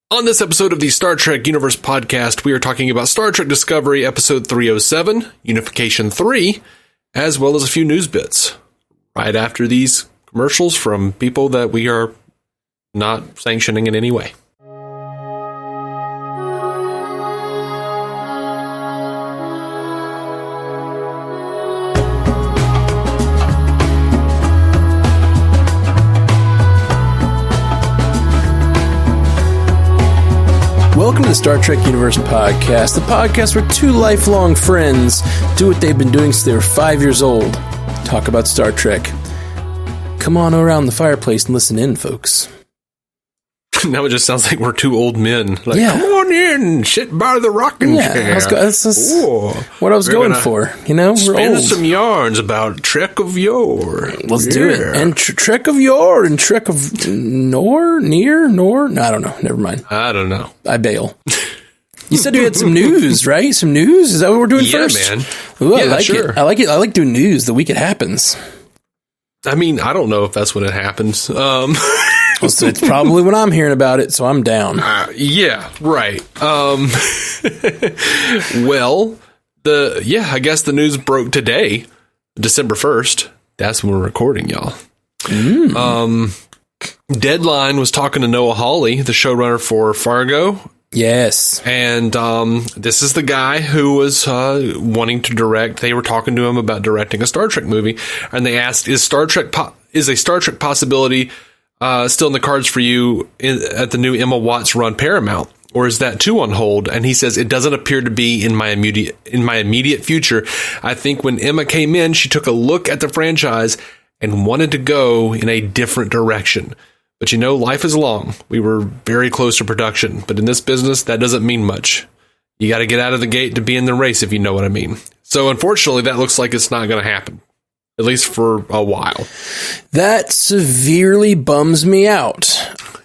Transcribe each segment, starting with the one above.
On this episode of the Star Trek Universe podcast, we are talking about Star Trek Discovery Episode 307, Unification III, as well as a few news bits. Right after these commercials from people that we are not sanctioning in any way. Welcome to the Star Trek Universe podcast, the podcast where two lifelong friends do what they've been doing since they were 5 years old. Talk about Star Trek. Come on around the fireplace and listen in, folks. Now it just sounds like we're two old men. Like, yeah. Come on in, sit by the rocking chair. That's what I was going for. You know, we're spin old. Some yarns about Trek of Yore. Let's do it. And Trek of Yore and Trek of Nor? No, I don't know. Never mind. I don't know. I bail. You said you had some news, right? Some news? Is that what we're doing first? Yeah, man. Ooh, I like it. I like it. I like doing news the week it happens. I mean, I don't know if that's when it happens. Well, so it's probably when I'm hearing about it, so I'm down. Yeah, right. Well, I guess the news broke today, December 1st. That's when we're recording, y'all. Deadline was talking to Noah Hawley, the showrunner for Fargo. Yes. And this is the guy who was wanting to direct. They were talking to him about directing a Star Trek movie, and they asked, is a Star Trek possibility still in the cards for you at the new Emma Watts run Paramount, or is that too on hold? And he says, it doesn't appear to be in my immediate future. I think when Emma came in, she took a look at the franchise and wanted to go in a different direction. But you know, life is long. We were very close to production, but in this business, that doesn't mean much. You got to get out of the gate to be in the race, if you know what I mean. So unfortunately, that looks like it's not going to happen. At least for a while. That severely bums me out.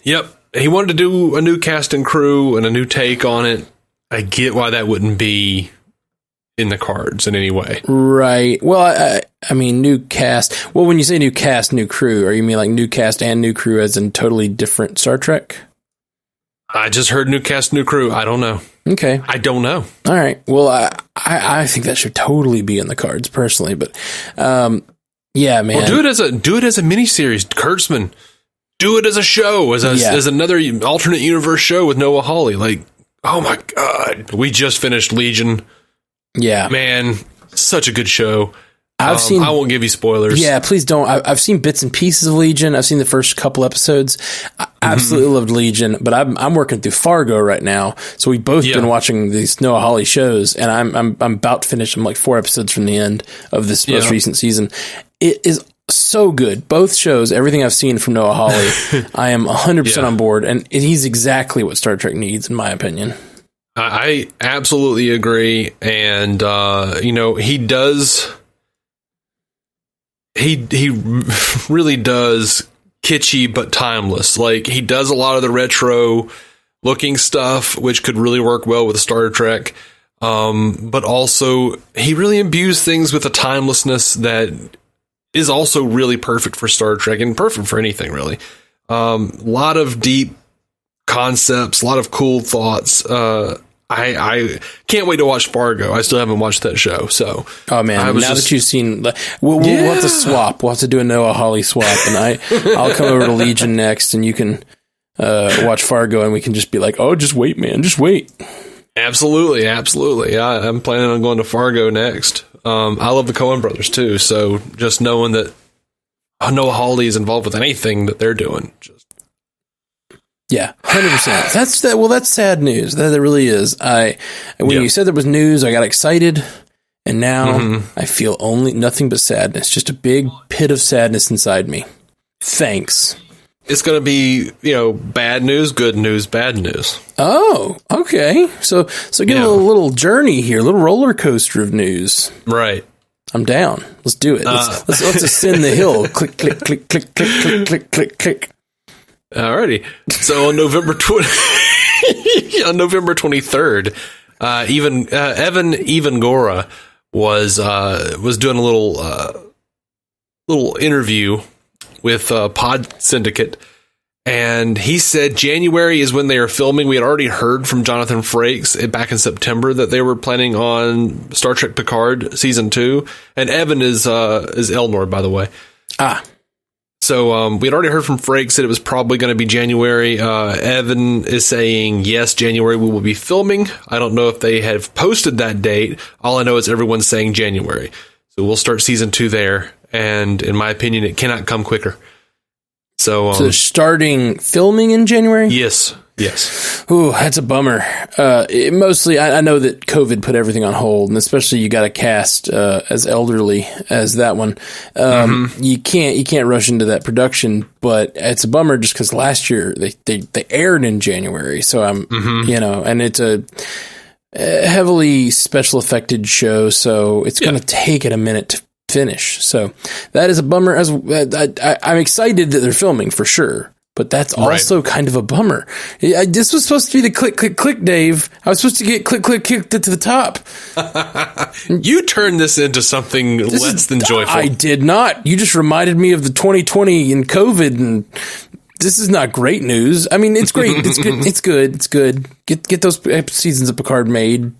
Yep. He wanted to do a new cast and crew and a new take on it. I get why that wouldn't be in the cards in any way. Right. Well, I mean, new cast. Well, when you say new cast, new crew, or you mean like new cast and new crew as in totally different Star Trek? I just heard new cast, new crew. I don't know. Okay. I don't know. All right. Well, I think that should totally be in the cards personally, but yeah, man. Well, do it as a miniseries, Kurtzman. Do it as a show, as another alternate universe show with Noah Hawley. Like, oh my God, we just finished Legion. Yeah, man, such a good show. I won't give you spoilers. Yeah, please don't. I've seen bits and pieces of Legion. I've seen the first couple episodes. I absolutely loved Legion, but I'm working through Fargo right now. So we've both been watching these Noah Hawley shows, and I'm about to finish. I'm like 4 episodes from the end of this most recent season. It is so good. Both shows, everything I've seen from Noah Hawley, I am 100% on board, and he's exactly what Star Trek needs, in my opinion. I absolutely agree, and he does. He really does kitschy but timeless. Like, he does a lot of the retro looking stuff, which could really work well with Star Trek. But also he really imbues things with a timelessness that is also really perfect for Star Trek and perfect for anything, really. A lot of deep concepts, a lot of cool thoughts. I can't wait to watch Fargo. I still haven't watched that show. So, oh man, now that you've seen, we'll have to swap. We'll have to do a Noah Hawley swap, and I'll come over to Legion next, and you can watch Fargo, and we can just be like, oh, just wait, man, just wait. Absolutely. Yeah, I'm planning on going to Fargo next. I love the Coen brothers too, so just knowing that Noah Hawley is involved with anything that they're doing, just. Yeah, 100%. That's sad news. That really is. When you said there was news, I got excited, and now I feel nothing but sadness. Just a big pit of sadness inside me. Thanks. It's going to be, bad news, good news, bad news. Oh, okay. So get a little journey here, a little roller coaster of news. Right. I'm down. Let's do it. Let's ascend the hill. Click, click, click, click, click, click, click, click, click. Alrighty. So on November 23rd, Evan Evangora was doing a little interview with Pod Syndicate, And he said January is when they are filming. We had already heard from Jonathan Frakes back in September that they were planning on Star Trek Picard season 2. And Evan is Elnor, by the way. So we had already heard from Frakes that it was probably going to be January. Evan is saying, yes, January we will be filming. I don't know if they have posted that date. All I know is everyone's saying January. So we'll start season 2 there. And in my opinion, it cannot come quicker. So they're starting filming in January? Yes. Ooh, that's a bummer. Mostly, I know that COVID put everything on hold, and especially you got a cast as elderly as that one. You can't rush into that production, but it's a bummer just because last year they aired in January. So I'm, and it's a heavily special affected show, so it's going to take it a minute to finish. So that is a bummer. I'm excited that they're filming for sure, but that's also kind of a bummer. This was supposed to be the click, Dave. I was supposed to get click to the top. You turned this into something less than joyful. I did not. You just reminded me of the 2020 and COVID, and this is not great news. I mean, it's great. It's good. It's good. Get those seasons of Picard made.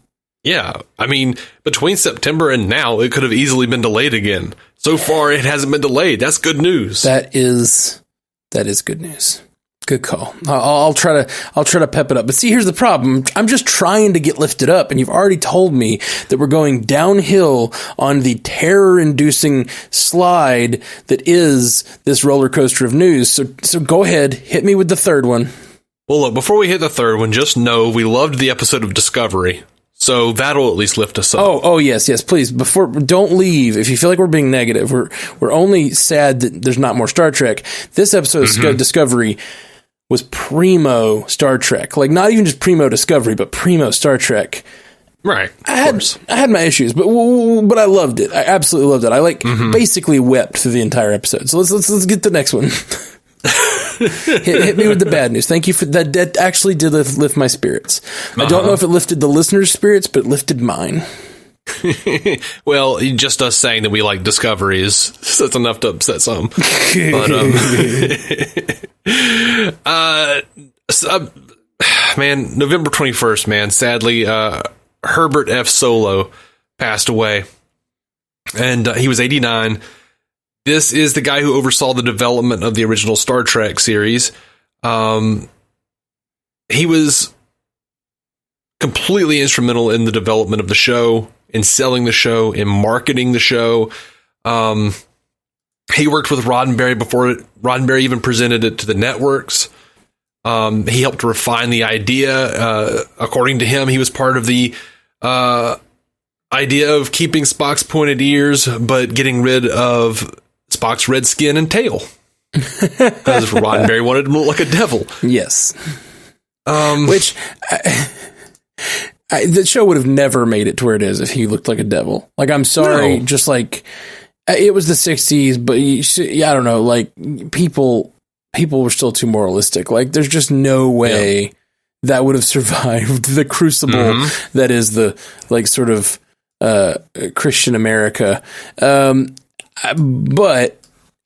Yeah, I mean, between September and now, it could have easily been delayed again. So far, it hasn't been delayed. That's good news. That is good news. Good call. I'll try to pep it up. But see, here's the problem. I'm just trying to get lifted up, and you've already told me that we're going downhill on the terror-inducing slide that is this roller coaster of news. So go ahead, hit me with the third one. Well, look, before we hit the third one, just know we loved the episode of Discovery. So that'll at least lift us up. Oh, yes, please. Don't leave. If you feel like we're being negative, we're only sad that there's not more Star Trek. This episode of Discovery was primo Star Trek. Like, not even just primo Discovery, but primo Star Trek. Right. I had my issues, but I loved it. I absolutely loved it. I basically wept through the entire episode. So let's get the next one. hit me with the bad news. Thank you for that. That actually did lift my spirits. I don't know if it lifted the listeners' spirits, but it lifted mine. Well, just us saying that we like Discovery that's enough to upset some. But man, November 21st, man. Sadly, Herbert F. Solow passed away, and he was 89. This is the guy who oversaw the development of the original Star Trek series. He was completely instrumental in the development of the show, in selling the show, in marketing the show. He worked with Roddenberry before Roddenberry even presented it to the networks. He helped refine the idea. According to him, he was part of the idea of keeping Spock's pointed ears, but getting rid of Spock's red skin and tail, because Roddenberry wanted him to look like a devil. Yes. Which the show would have never made it to where it is if he looked like a devil. Like, I'm sorry, just like it was the 60s, but I don't know. Like, people were still too moralistic. Like, there's just no way that would have survived the crucible that is the sort of Christian America. But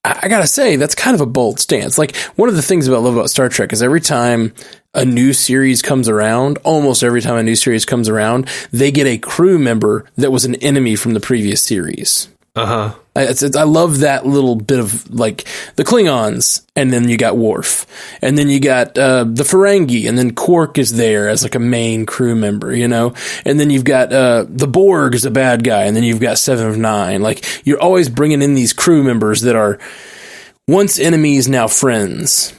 I gotta say, that's kind of a bold stance. Like, one of the things I love about Star Trek is every time a new series comes around, almost every time a new series comes around, they get a crew member that was an enemy from the previous series. I love that little bit of, like, the Klingons, and then you got Worf, and then you got the Ferengi, and then Quark is there as like a main crew member, you know, and then you've got the Borg is a bad guy, and then you've got Seven of Nine. Like, you're always bringing in these crew members that are once enemies, now friends.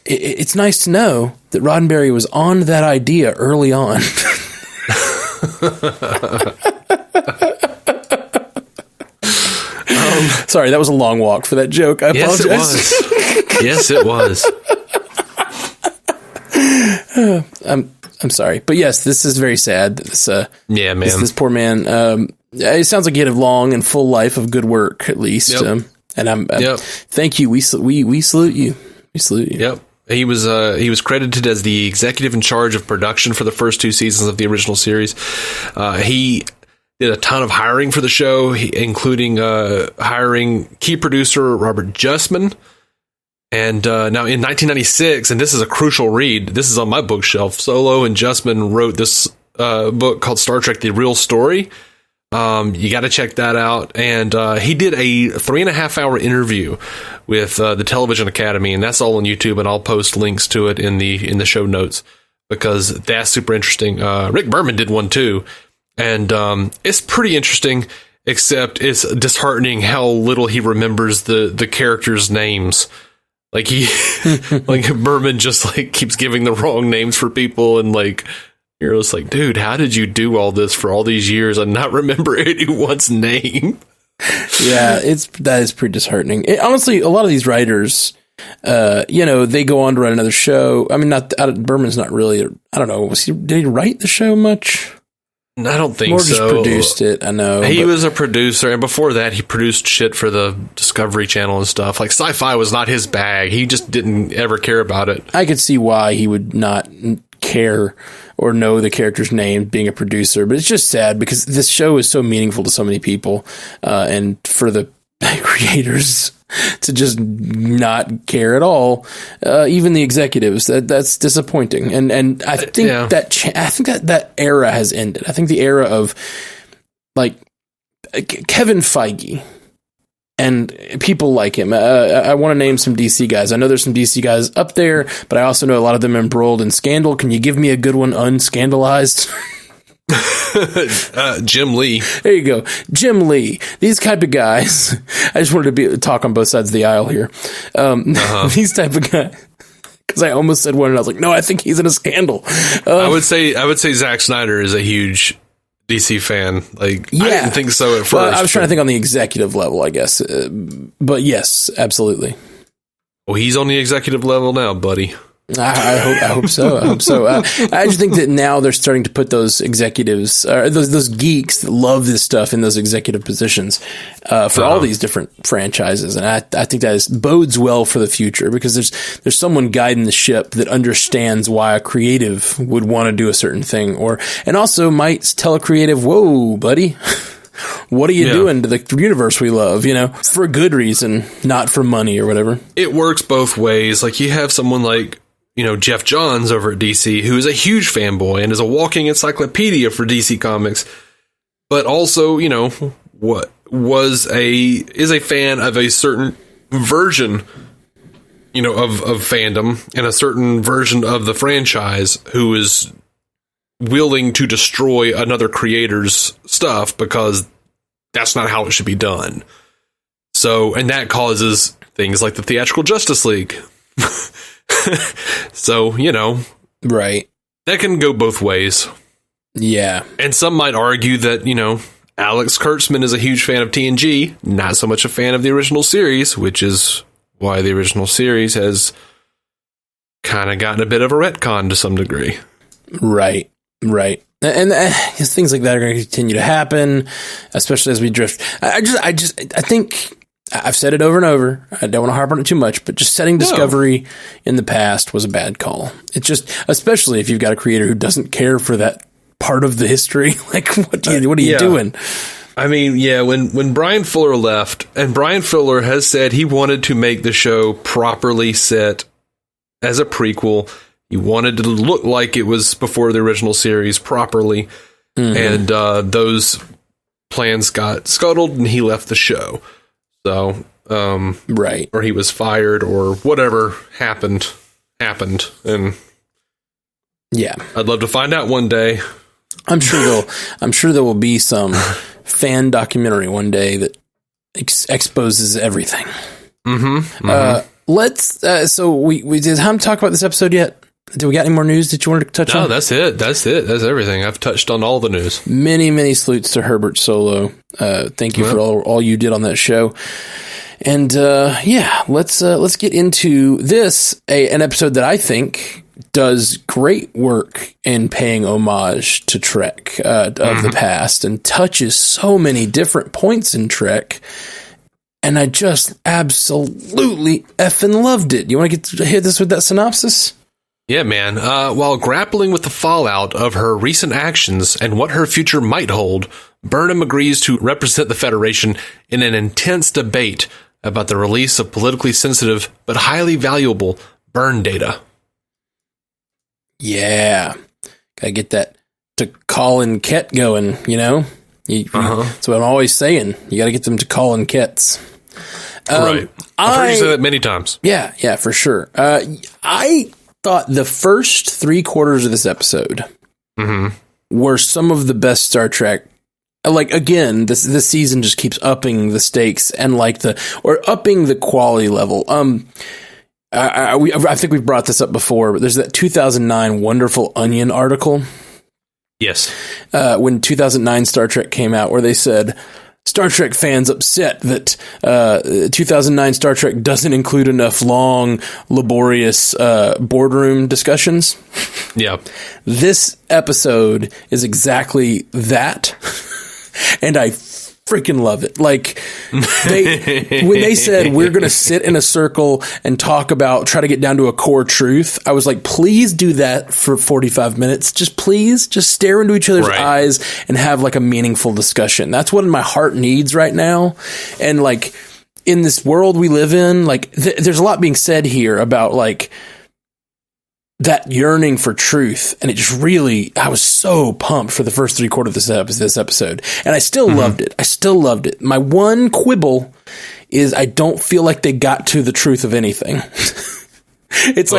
It's nice to know that Roddenberry was on that idea early on. Sorry, that was a long walk for that joke. I apologize. Yes, it was. I'm sorry, but yes, this is very sad. This poor man. It sounds like he had a long and full life of good work, at least. And thank you. We salute you. We salute you. Yep. He was credited as the executive in charge of production for the first 2 seasons of the original series. He did a ton of hiring for the show, including hiring key producer Robert Justman And now in 1996, and this is a crucial read, this is on my bookshelf, Solow and Justman wrote this book called Star Trek: The Real Story. You got to check that out. And he did a 3.5-hour interview with the Television Academy, and that's all on YouTube, and I'll post links to it in the show notes because that's super interesting. Rick Berman did one too, and it's pretty interesting, except it's disheartening how little he remembers the characters' names. Like like Berman just like keeps giving the wrong names for people, and like you're just like, dude, how did you do all this for all these years and not remember anyone's name? Yeah, that is pretty disheartening. Honestly, a lot of these writers, they go on to write another show. I mean, Berman's not really. I don't know. Did he write the show much? I don't think More so. just produced it, I know. He was a producer, and before that, he produced shit for the Discovery Channel and stuff. Like, sci-fi was not his bag. He just didn't ever care about it. I could see why he would not care or know the character's name being a producer, but it's just sad because this show is so meaningful to so many people, and for the creators to just not care at all, even the executives, that's disappointing. And I think that era has ended. I think the era of like Kevin Feige and people like him. I want to name some DC guys. I know there's some DC guys up there, but I also know a lot of them embroiled in scandal. Can you give me a good one unscandalized? Jim Lee. There you go. Jim Lee. These type of guys. I just wanted to talk on both sides of the aisle here. These type of guys. Because I almost said one and I was like, no, I think he's in a scandal. I would say Zack Snyder is a huge DC fan. Like, yeah. I didn't think so at first. Well, I was trying to think on the executive level, I guess. But yes, absolutely. Well, he's on the executive level now, buddy. I hope so. I just think that now they're starting to put those executives, those geeks that love this stuff in those executive positions for all these different franchises, and I think that bodes well for the future because there's someone guiding the ship that understands why a creative would want to do a certain thing, and also might tell a creative, "Whoa, buddy." What are you doing to the universe we love, for a good reason, not for money or whatever. It works both ways. Like you have someone like, Jeff Johns over at DC, who is a huge fanboy and is a walking encyclopedia for DC Comics, but also, what is a fan of a certain version, of fandom and a certain version of the franchise who is willing to destroy another creator's stuff because that's not how it should be done. So, and that causes things like the Theatrical Justice League. So, right. That can go both ways. Yeah. And some might argue that, Alex Kurtzman is a huge fan of TNG, not so much a fan of the original series, which is why the original series has kind of gotten a bit of a retcon to some degree. Right. And things like that are going to continue to happen, especially as we drift. I think I've said it over and over. I don't want to harp on it too much, but just setting Discovery in the past was a bad call. It's just, especially if you've got a creator who doesn't care for that part of the history. Like, what are you doing? I mean, when Brian Fuller left, and Brian Fuller has said he wanted to make the show properly set as a prequel. He wanted to look like it was before the original series properly. Mm-hmm. And those plans got scuttled and he left the show. So, right. Or he was fired or whatever happened. And yeah, I'd love to find out one day. I'm sure there will be some fan documentary one day that exposes everything. Mm-hmm. So we did Ham talk about this episode yet? Do we got any more news that you wanted to touch on? No, that's it. That's everything. I've touched on all the news. Many salutes to Herbert Solow. Thank you for all you did on that show. And let's get into this, an episode that I think does great work in paying homage to Trek of the past and touches so many different points in Trek. And I just absolutely effing loved it. You want to hit this with that synopsis? Yeah, man. While grappling with the fallout of her recent actions and what her future might hold, Burnham agrees to represent the Federation in an intense debate about the release of politically sensitive but highly valuable burn data. Yeah. Gotta get that to Colin Kett going, you know? That's what I'm always saying. You gotta get them to Colin Ketts. Right. I've heard you say that many times. Yeah, for sure. I thought the first 3/4 of this episode were some of the best Star Trek. Like, again, this season just keeps upping the stakes and upping the quality level. I think we've brought this up before, but there's that 2009 Wonderful Onion article. Yes. When 2009 Star Trek came out, where they said, Star Trek fans upset that 2009 Star Trek doesn't include enough long, laborious boardroom discussions. Yeah. This episode is exactly that. And I freaking love it. Like, when they said we're going to sit in a circle and try to get down to a core truth, I was like, please do that for 45 minutes. Just stare into each other's eyes and have like a meaningful discussion. That's what my heart needs right now. And like, in this world we live in, like, there's a lot being said here about like that yearning for truth. And it just really, I was so pumped for the first 3/4 of this episode. And I still loved it. My one quibble is I don't feel like they got to the truth of anything. It's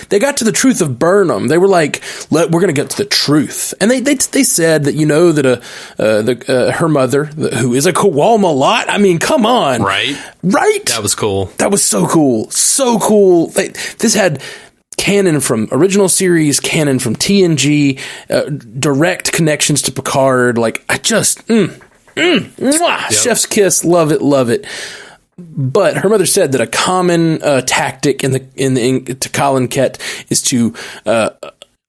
they got to the truth of Burnham. They were like, we're going to get to the truth. And they said that, you know, that her mother, who is a Kowalma lot. I mean, come on. Right. That was cool. That was so cool. So cool. This had canon from original series, canon from TNG, direct connections to Picard. Like, I just, chef's kiss. Love it. But her mother said that a common tactic to Colin Kett is to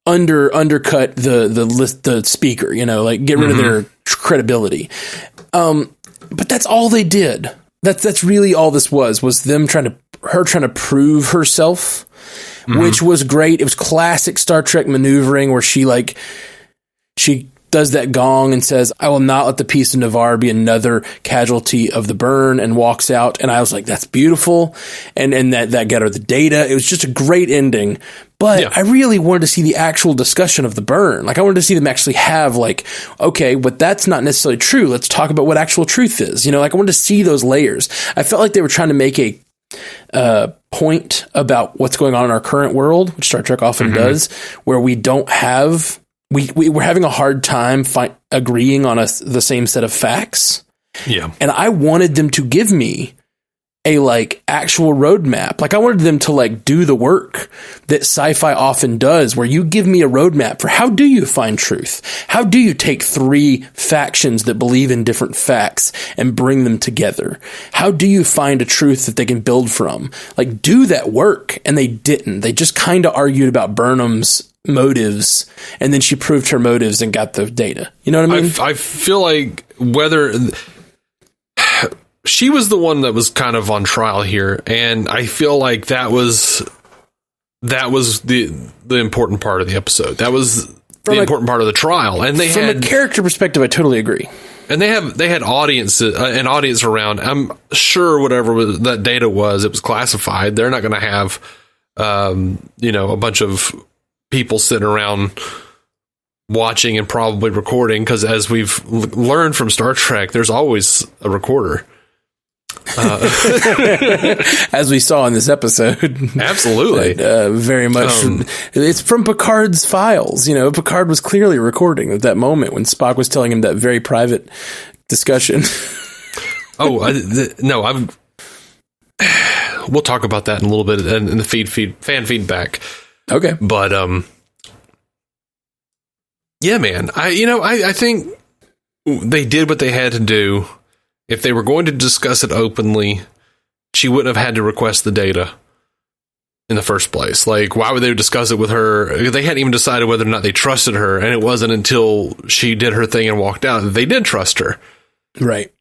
undercut the speaker, you know, like get rid of their credibility. But that's all they did. That's really all this was them trying to prove herself, which was great. It was classic Star Trek maneuvering where she does that gong and says, I will not let the peace of Navarre be another casualty of the burn, and walks out. And I was like, that's beautiful. And that got her the data. It was just a great ending. But I really wanted to see the actual discussion of the burn. Like, I wanted to see them actually have like, okay, but that's not necessarily true. Let's talk about what actual truth is. You know, like, I wanted to see those layers. I felt like they were trying to make a point about what's going on in our current world, which Star Trek often does, where we don't have... We're having a hard time agreeing on the same set of facts. Yeah. And I wanted them to give me a like actual roadmap. Like, I wanted them to like do the work that sci-fi often does, where you give me a roadmap for how do you find truth? How do you take 3 factions that believe in different facts and bring them together? How do you find a truth that they can build from? Like, do that work. And they didn't. They just kind of argued about Burnham's motives, and then she proved her motives and got the data. You know what I mean? I feel like whether she was the one that was kind of on trial here, and I feel like that was the important part of the episode. That was the important part of the trial. And they from a character perspective, I totally agree. And they had an audience around. I'm sure whatever that data was, it was classified. They're not going to have a bunch of people sitting around watching and probably recording, because as we've learned from Star Trek, there's always a recorder. As we saw in this episode. Absolutely. Very much. It's from Picard's files. You know, Picard was clearly recording at that moment when Spock was telling him that very private discussion. We'll talk about that in a little bit in the fan feedback. Okay. But, yeah, man, I think they did what they had to do. If they were going to discuss it openly, she wouldn't have had to request the data in the first place. Like, why would they discuss it with her? They hadn't even decided whether or not they trusted her. And it wasn't until she did her thing and walked out that they did trust her. Right.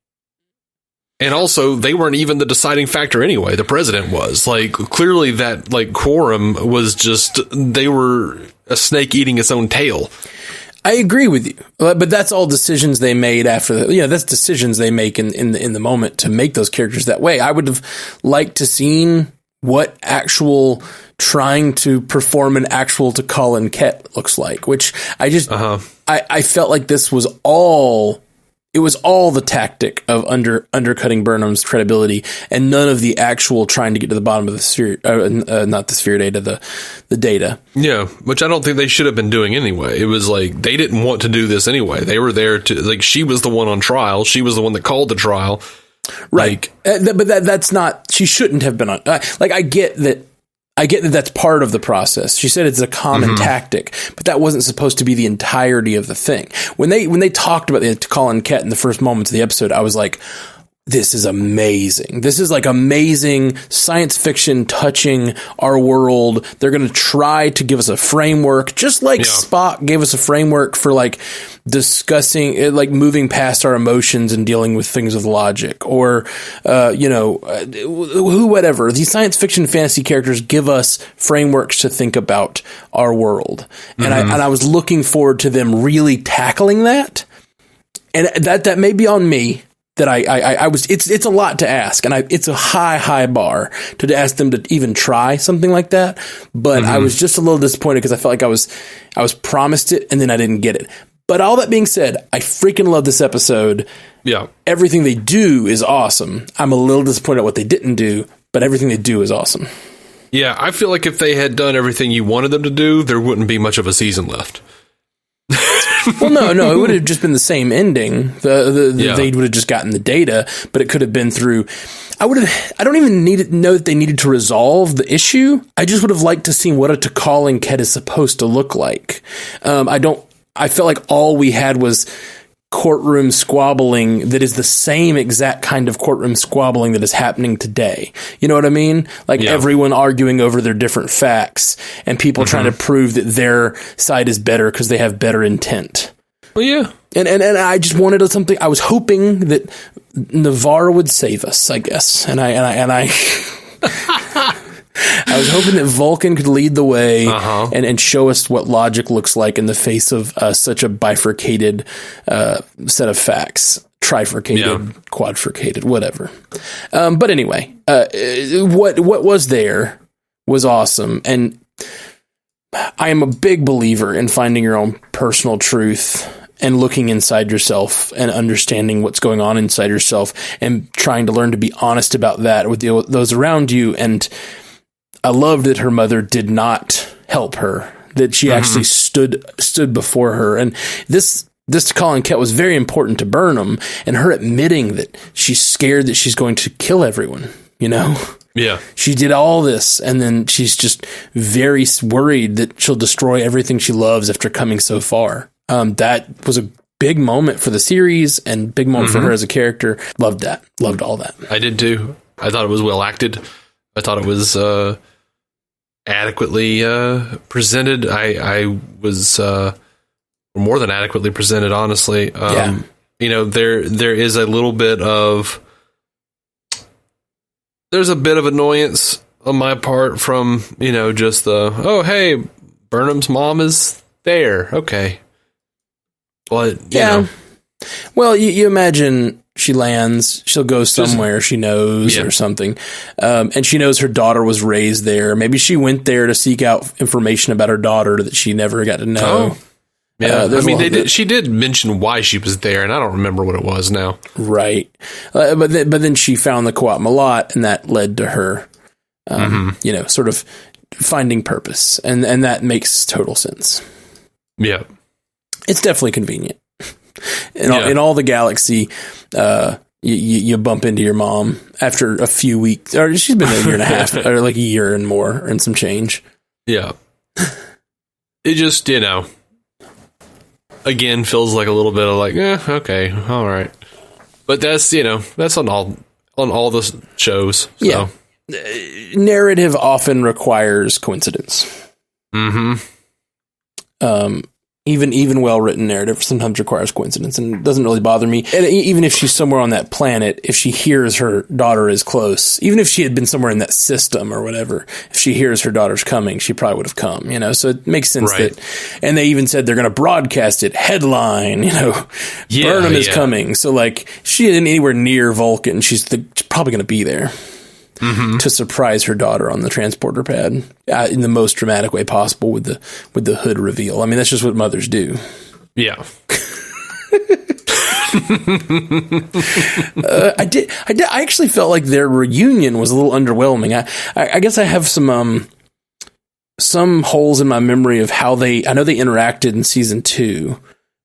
And also, they weren't even the deciding factor anyway. The president was. Like, clearly that, like, quorum was just, they were a snake eating its own tail. I agree with you, but that's all decisions they made after that's decisions they make in the moment to make those characters that way. I would have liked to seen what actual trying to perform an actual to Colin Kett looks like, which I just, I felt like this was all, it was all the tactic of undercutting Burnham's credibility and none of the actual trying to get to the bottom of the sphere, not the sphere data, the data. Yeah. Which I don't think they should have been doing anyway. It was like, they didn't want to do this anyway. They were there to, like, she was the one on trial. She was the one that called the trial. Right. But that's not, she shouldn't have been on, I get that that's part of the process. She said it's a common tactic, but that wasn't supposed to be the entirety of the thing. When they talked about the Colin Kett in the first moments of the episode, I was like, this is amazing. This is like amazing science fiction touching our world. They're going to try to give us a framework, just like Spock gave us a framework for like discussing, like moving past our emotions and dealing with things with logic, or, whatever. These science fiction fantasy characters give us frameworks to think about our world. And I was looking forward to them really tackling that. And that may be on me. That I was, it's a lot to ask, and it's a high bar to ask them to even try something like that. But I was just a little disappointed because I felt like I was promised it and then I didn't get it. But all that being said, I freaking love this episode. Yeah. Everything they do is awesome. I'm a little disappointed at what they didn't do, but everything they do is awesome. Yeah. I feel like if they had done everything you wanted them to do, there wouldn't be much of a season left. Well, no, it would have just been the same ending. They would have just gotten the data, but it could have been through. I don't even know that they needed to resolve the issue. I just would have liked to see what a Colin Kett is supposed to look like. I felt like all we had was courtroom squabbling that is the same exact kind of courtroom squabbling that is happening today. You know what I mean? Like everyone arguing over their different facts and people trying to prove that their side is better because they have better intent. Well, yeah. And I just wanted something. I was hoping that Navarre would save us, I guess. And I I was hoping that Vulcan could lead the way and show us what logic looks like in the face of such a bifurcated set of facts. Trifurcated, quadfurcated, whatever. But anyway, what was there was awesome. And I am a big believer in finding your own personal truth and looking inside yourself and understanding what's going on inside yourself and trying to learn to be honest about that with those around you. And I loved that her mother did not help her, that she actually stood before her. And this to Colin Kett was very important to Burnham, and her admitting that she's scared that she's going to kill everyone, you know? Yeah. She did all this, and then she's just very worried that she'll destroy everything she loves after coming so far. That was a big moment for the series and big moment for her as a character. Loved that. Loved all that. I did too. I thought it was well acted. I thought it was adequately presented. I was more than adequately presented, honestly. You know, there is a little bit of there's a bit of annoyance on my part from, you know, just oh, hey, Burnham's mom is there. Okay. But, you know. Well, you imagine she lands, she'll go somewhere she knows or something. And she knows her daughter was raised there. Maybe she went there to seek out information about her daughter that she never got to know. Oh. Yeah, I mean, she did mention why she was there, and I don't remember what it was now. Right. But then she found the Co-op Malat, and that led to her, you know, sort of finding purpose. And that makes total sense. Yeah. It's definitely convenient. In all the galaxy, you bump into your mom after a few weeks, or she's been a year and a half, or like a year and more, and some change. Yeah. It just, you know, again, feels like a little bit of like, okay, all right. But that's, you know, that's on all the shows. So. Yeah. Narrative often requires coincidence. Even well-written narrative sometimes requires coincidence, and it doesn't really bother me. And even if she's somewhere on that planet, if she hears her daughter is close, even if she had been somewhere in that system or whatever, if she hears her daughter's coming, she probably would have come, So it makes sense that, and they even said they're going to broadcast it, headline, Burnham is coming. So like, she isn't anywhere near Vulcan. She's probably going to be there. Mm-hmm. To surprise her daughter on the transporter pad in the most dramatic way possible with the hood reveal. I mean, that's just what mothers do. Yeah. I actually felt like their reunion was a little underwhelming. I guess I have some holes in my memory of how I know they interacted in season 2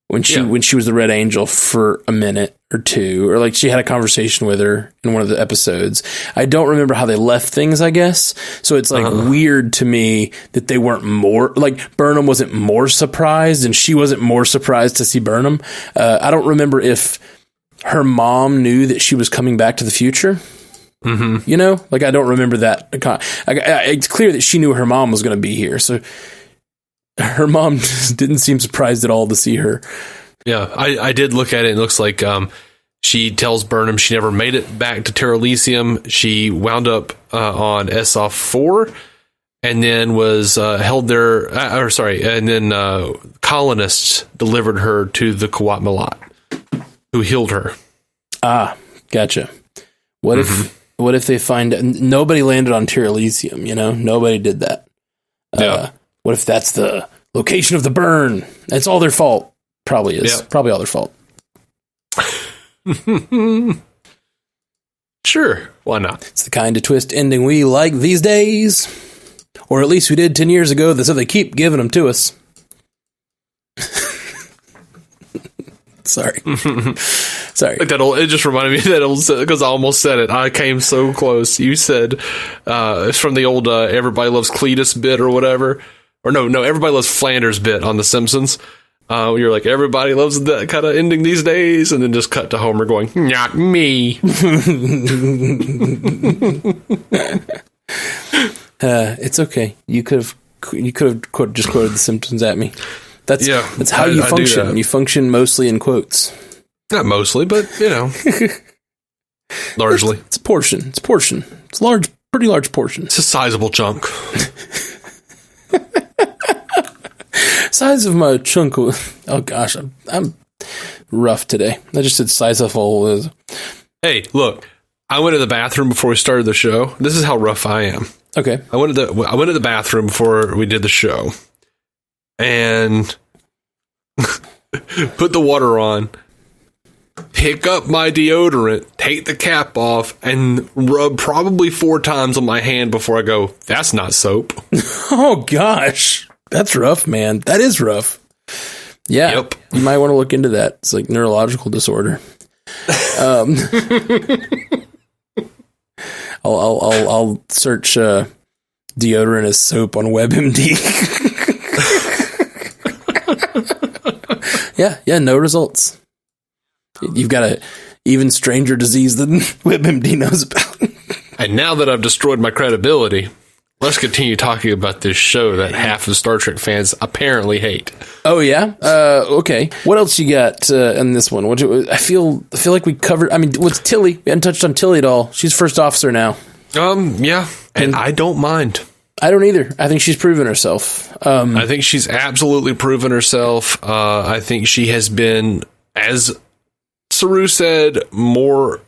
when she was the Red Angel for a minute or two, or like she had a conversation with her in one of the episodes. I don't remember how they left things, I guess. So it's like weird to me that they weren't more like Burnham wasn't more surprised and she wasn't more surprised to see Burnham. I don't remember if her mom knew that she was coming back to the future. Mm-hmm. Like I don't remember that. It's clear that she knew her mom was going to be here. So her mom didn't seem surprised at all to see her. Yeah, I did look at it. It looks like she tells Burnham she never made it back to Terra Elysium. She wound up on SOF 4 and then was held there. And then colonists delivered her to the Qowat Milat, who healed her. Ah, gotcha. What if they find nobody landed on Terra Elysium? Nobody did that. What if that's the location of the burn? It's all their fault. Probably is. Yeah. Probably all their fault. Sure. Why not? It's the kind of twist ending we like these days. Or at least we did 10 years ago, so they keep giving them to us. Sorry. Like that old, it just reminded me of that old, because I almost said it. I came so close. You said, it's from the old Everybody Loves Cletus bit or whatever. Or no, Everybody Loves Flanders bit on The Simpsons. You're like, everybody loves that kind of ending these days, and then just cut to Homer going, not me. It's okay. You could have just quoted The Simpsons at me. That's how you function. You function mostly in quotes. Not mostly, but largely. It's a portion. It's large, pretty large portion. It's a sizable chunk. Size of my chunk. Oh gosh, I'm rough today. I just said size of all. Hey, look, I went to the bathroom before we started the show. This is how rough I am. Okay. I went to the bathroom before we did the show, and put the water on. Pick up my deodorant, take the cap off, and rub probably 4 times on my hand before I go, that's not soap. Oh gosh. That's rough, man. That is rough. Yeah. Yep. You might want to look into that. It's like neurological disorder. I'll search deodorant as soap on WebMD. Yeah, no results. You've got a even stranger disease than WebMD knows about. And now that I've destroyed my credibility, let's continue talking about this show that half of Star Trek fans apparently hate. Oh yeah. Okay. What else you got in this one? I feel like we covered. I mean, what's Tilly? We hadn't touched on Tilly at all. She's first officer now. Yeah, and I don't mind. I don't either. I think she's proven herself. I think she's absolutely proven herself. I think she has been, as Saru said, more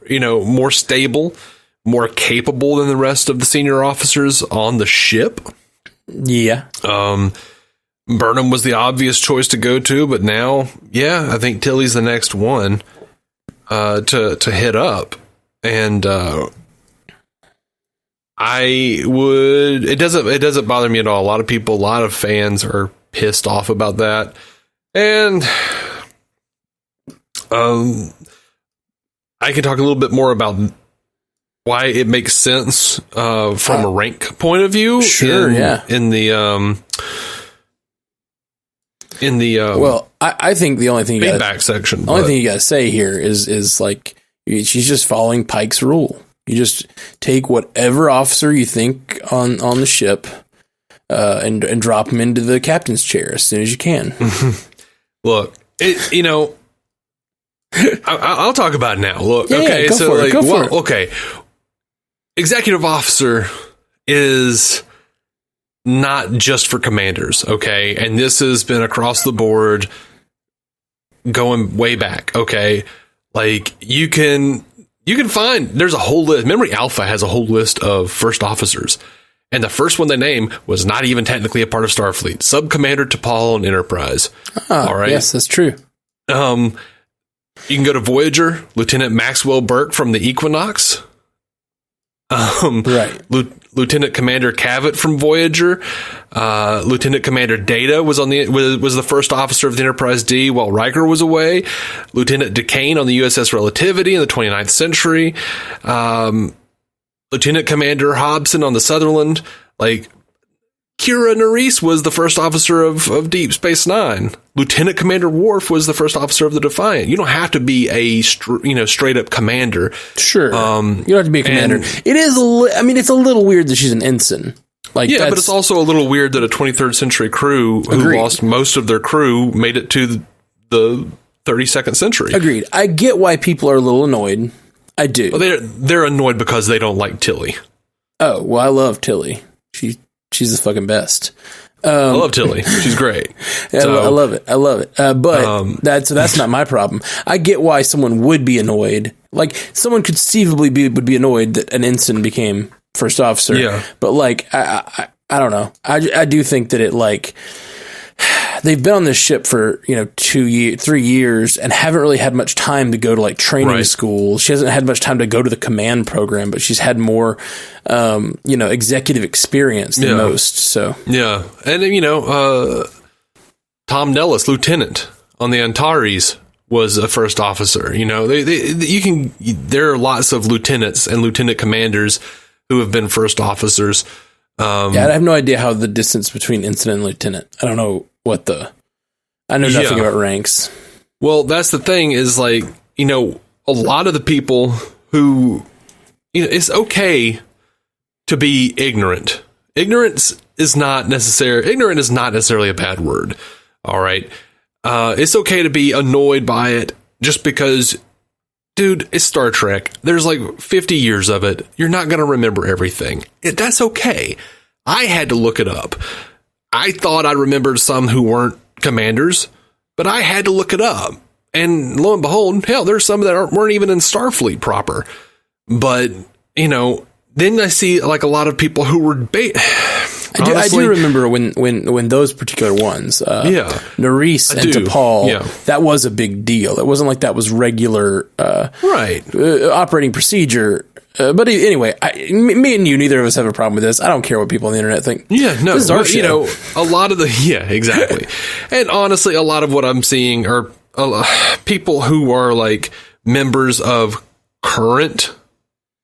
stable, more capable than the rest of the senior officers on the ship. Yeah. Burnham was the obvious choice to go to, but now, I think Tilly's the next one to hit up. And it doesn't bother me at all. A lot of fans are pissed off about that. And I can talk a little bit more about why it makes sense from a rank point of view. Sure, I think the only thing feedback section. The only thing you got to say here is like she's just following Pike's rule. You just take whatever officer you think on the ship and drop him into the captain's chair as soon as you can. Look, I'll talk about it now. Look, okay, so like, okay, executive officer is not just for commanders, okay, and this has been across the board, going way back, okay. Like you can find there's a whole list. Memory Alpha has a whole list of first officers, and the first one they name was not even technically a part of Starfleet. Sub Commander T'Pol on Enterprise. All right, yes, that's true. You can go to Voyager, Lieutenant Maxwell Burke from the Equinox. Right. Lieutenant Commander Cavett from Voyager. Lieutenant Commander Data was was the first officer of the Enterprise D while Riker was away. Lieutenant Decane on the USS Relativity in the 29th century. Lieutenant Commander Hobson on the Sutherland. Like, Kira Nerys was the first officer of Deep Space Nine. Lieutenant Commander Worf was the first officer of the Defiant. You don't have to be a straight up commander. Sure, you don't have to be a commander. It is. It's a little weird that she's an ensign. Like, yeah, but it's also a little weird that a 23rd century crew who lost most of their crew made it to the 32nd century. Agreed. I get why people are a little annoyed. I do. Well, they're annoyed because they don't like Tilly. Oh well, I love Tilly. She's the fucking best. I love Tilly. She's great. Yeah, I love it. But that's not my problem. I get why someone would be annoyed. Like, someone conceivably would be annoyed that an ensign became first officer. Yeah. But like, I don't know. I do think that it, like, they've been on this ship for 3 years and haven't really had much time to go to like training school. She hasn't had much time to go to the command program, but she's had more executive experience than most. So yeah, and Tom Nellis, lieutenant on the Antares, was a first officer. There are lots of lieutenants and lieutenant commanders who have been first officers. I have no idea how the distance between ensign and lieutenant. I don't know I know nothing about ranks. Well, that's the thing is, like, a lot of the people who, it's okay to be ignorant. Ignorant is not necessarily a bad word. All right. It's okay to be annoyed by it just because, dude, it's Star Trek. There's like 50 years of it. You're not going to remember everything. That's okay. I had to look it up. I thought I remembered some who weren't commanders, but I had to look it up. And lo and behold, hell, there's some that weren't even in Starfleet proper. But, then I see like a lot of people who were I do remember when those particular ones, Nerys and T'Pol, that was a big deal. It wasn't like that was regular operating procedure. But anyway, me and you, neither of us have a problem with this. I don't care what people on the internet think. Yeah, no, this is our show. A lot of exactly. And honestly, a lot of what I'm seeing are people who are like members of current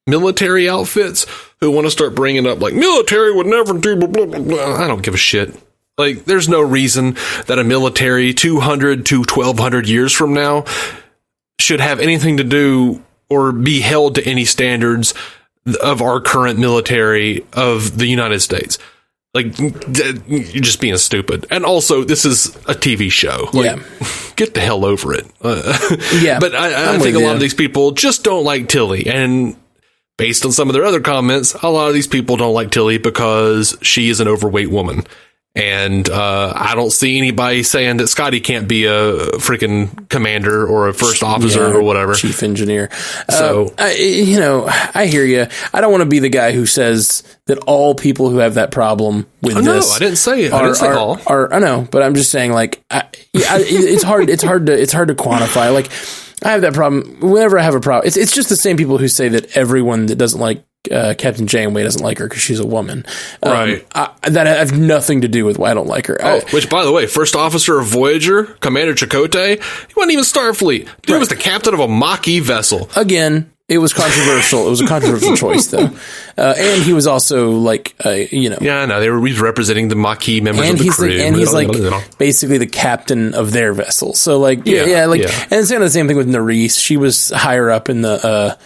military outfits who want to start bringing up like military would never do blah, blah, blah, blah. I don't give a shit. Like, there's no reason that a military 200 to 1200 years from now should have anything to do or be held to any standards of our current military of the United States. Like, you're just being stupid. And also, this is a TV show. Like, get the hell over it. But I think a lot of these people just don't like Tilly. And based on some of their other comments, a lot of these people don't like Tilly because she is an overweight woman. And I don't see anybody saying that Scotty can't be a freaking commander or a first officer or whatever. Chief engineer. So, I hear you. I don't want to be the guy who says that all people who have that problem with this. No, I didn't say it. I didn't say all. I know, but I'm just saying, like, it's hard. It's hard to quantify. Like, I have that problem whenever I have a problem. It's just the same people who say that everyone that doesn't like Captain Janeway doesn't like her because she's a woman. Right. That have nothing to do with why I don't like her. Which, by the way, first officer of Voyager, Commander Chakotay, he wasn't even Starfleet. Dude was the captain of a Maquis vessel. Again, it was controversial. It was a controversial choice, though. And he was also like, Yeah, no, they were representing the Maquis members of the crew. And he's like basically the captain of their vessel. So, like, and it's kind of the same thing with Nerys. She was higher up in the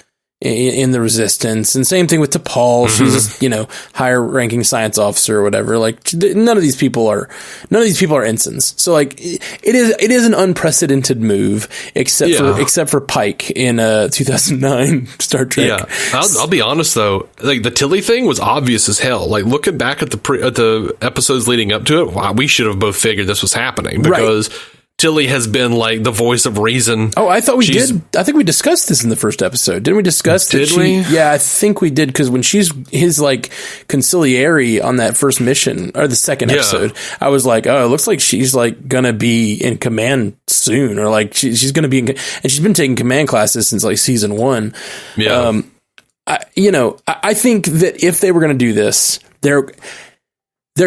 in the Resistance, and same thing with T'Pol. She's a, higher ranking science officer or whatever. Like, none of these people are ensigns. So like, it is an unprecedented move, except for Pike in 2009 Star Trek. Yeah, I'll be honest though, like the Tilly thing was obvious as hell. Like looking back at the episodes leading up to it, wow, we should have both figured this was happening because. Right. Tilly has been like the voice of reason. Oh, I thought we did. I think we discussed this in the first episode. Didn't we discuss that? Did we? Yeah, I think we did, because when she's his like conciliary on that first mission or the second episode, I was like, oh, it looks like she's like gonna be in command soon, or like she's gonna be in, and she's been taking command classes since like season 1. Yeah. I think that if they were gonna do this, there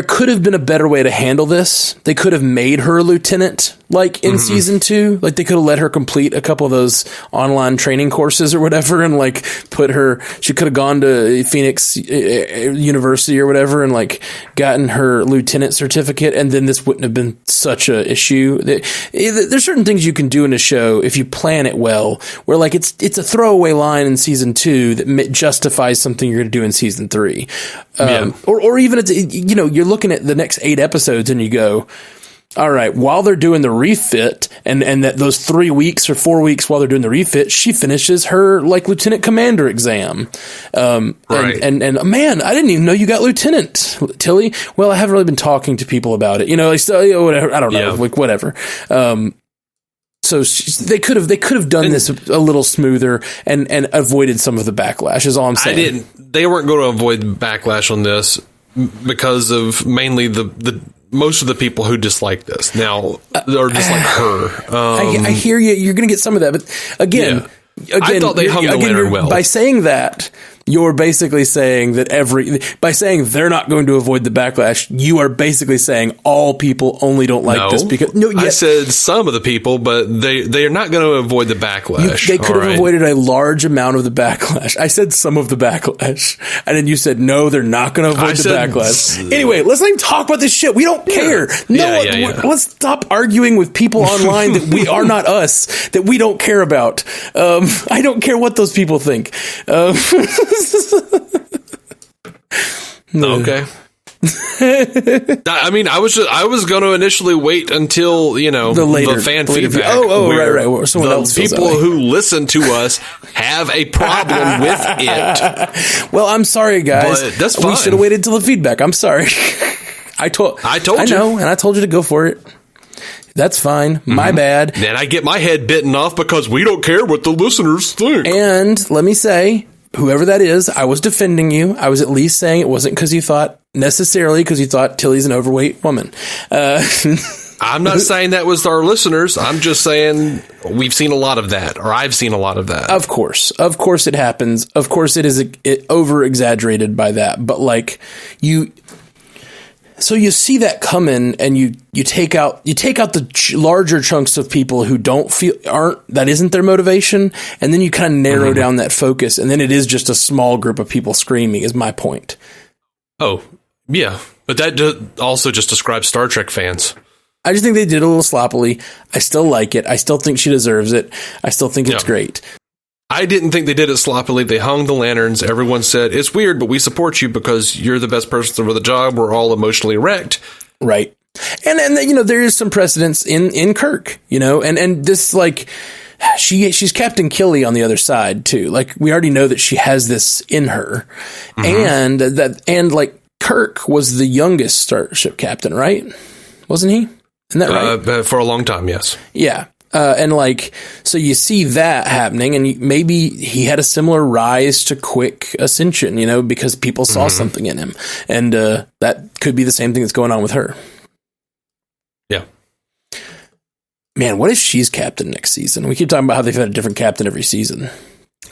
could have been a better way to handle this. They could have made her a lieutenant, like in season 2. Like they could have let her complete a couple of those online training courses or whatever, and like she could have gone to Phoenix University or whatever and like gotten her lieutenant certificate, and then this wouldn't have been such a issue. There's certain things you can do in a show if you plan it well, where like it's a throwaway line in season 2 that justifies something you're going to do in season 3. Or even you're looking at the next 8 episodes and you go, all right, while they're doing the refit and that those 3 weeks or 4 weeks while they're doing the refit, she finishes her like lieutenant commander exam. Right. And man, I didn't even know you got lieutenant, Tilly. Well, I haven't really been talking to people about it, whatever. I don't know, like whatever. So they could have done this a little smoother and avoided some of the backlash, is all I'm saying. They weren't going to avoid backlash on this because of mainly the most of the people who dislike this now or dislike her. I hear you. You're going to get some of that, but again, I thought they hung the lantern well. By saying that, you're basically saying that by saying they're not going to avoid the backlash, you are basically saying all people only don't like this because I said some of the people, but they are not going to avoid the backlash. They could have avoided a large amount of the backlash. I said some of the backlash, and then you said no, they're not going to avoid the backlash. Anyway, let's not even talk about this shit. We don't care. Let's stop arguing with people online that we are not us, that we don't care about. I don't care what those people think. Okay. I mean, I was going to initially wait until the fan feedback. Right. Someone else people who listen to us have a problem with it. Well, I'm sorry, guys. But that's fine. We should have waited till the feedback. I'm sorry. I told you. I know, and I told you to go for it. That's fine. My bad. Then I get my head bitten off because we don't care what the listeners think. And let me say, whoever that is, I was defending you. I was at least saying it wasn't because you thought Tilly's an overweight woman. I'm not saying that was our listeners. I'm just saying we've seen a lot of that, or I've seen a lot of that. Of course it happens. Of course it is over exaggerated by that. But like so you see that coming, and you take out the larger chunks of people who that isn't their motivation, and then you kind of narrow down that focus, and then it is just a small group of people screaming. Is my point. Oh yeah, but that also just describes Star Trek fans. I just think they did it a little sloppily. I still like it. I still think she deserves it. I still think it's great. I didn't think they did it sloppily. They hung the lanterns. Everyone said, it's weird, but we support you because you're the best person for the job. We're all emotionally wrecked. Right. And there is some precedence in Kirk, and this, like, she's Captain Killy on the other side too. Like, we already know that she has this in her, and like Kirk was the youngest starship captain, right? Wasn't he? Isn't that right? For a long time. Yes. Yeah. And like, so you see that happening, and maybe he had a similar rise to quick ascension, because people saw something in him, and that could be the same thing that's going on with her. Yeah. Man, what if she's captain next season? We keep talking about how they've had a different captain every season.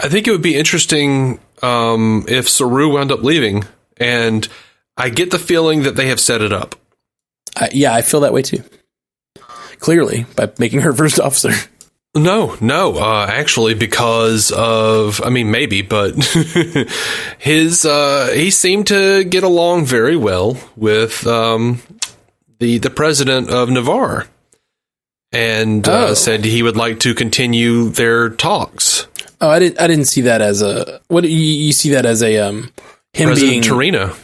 I think it would be interesting if Saru wound up leaving, and I get the feeling that they have set it up. I feel that way too. Clearly, by making her first officer. No, actually, because of, maybe, but he seemed to get along very well with the president of Navarre, and said he would like to continue their talks. Oh, I didn't see that as a, what you see that as a, him President being Torino.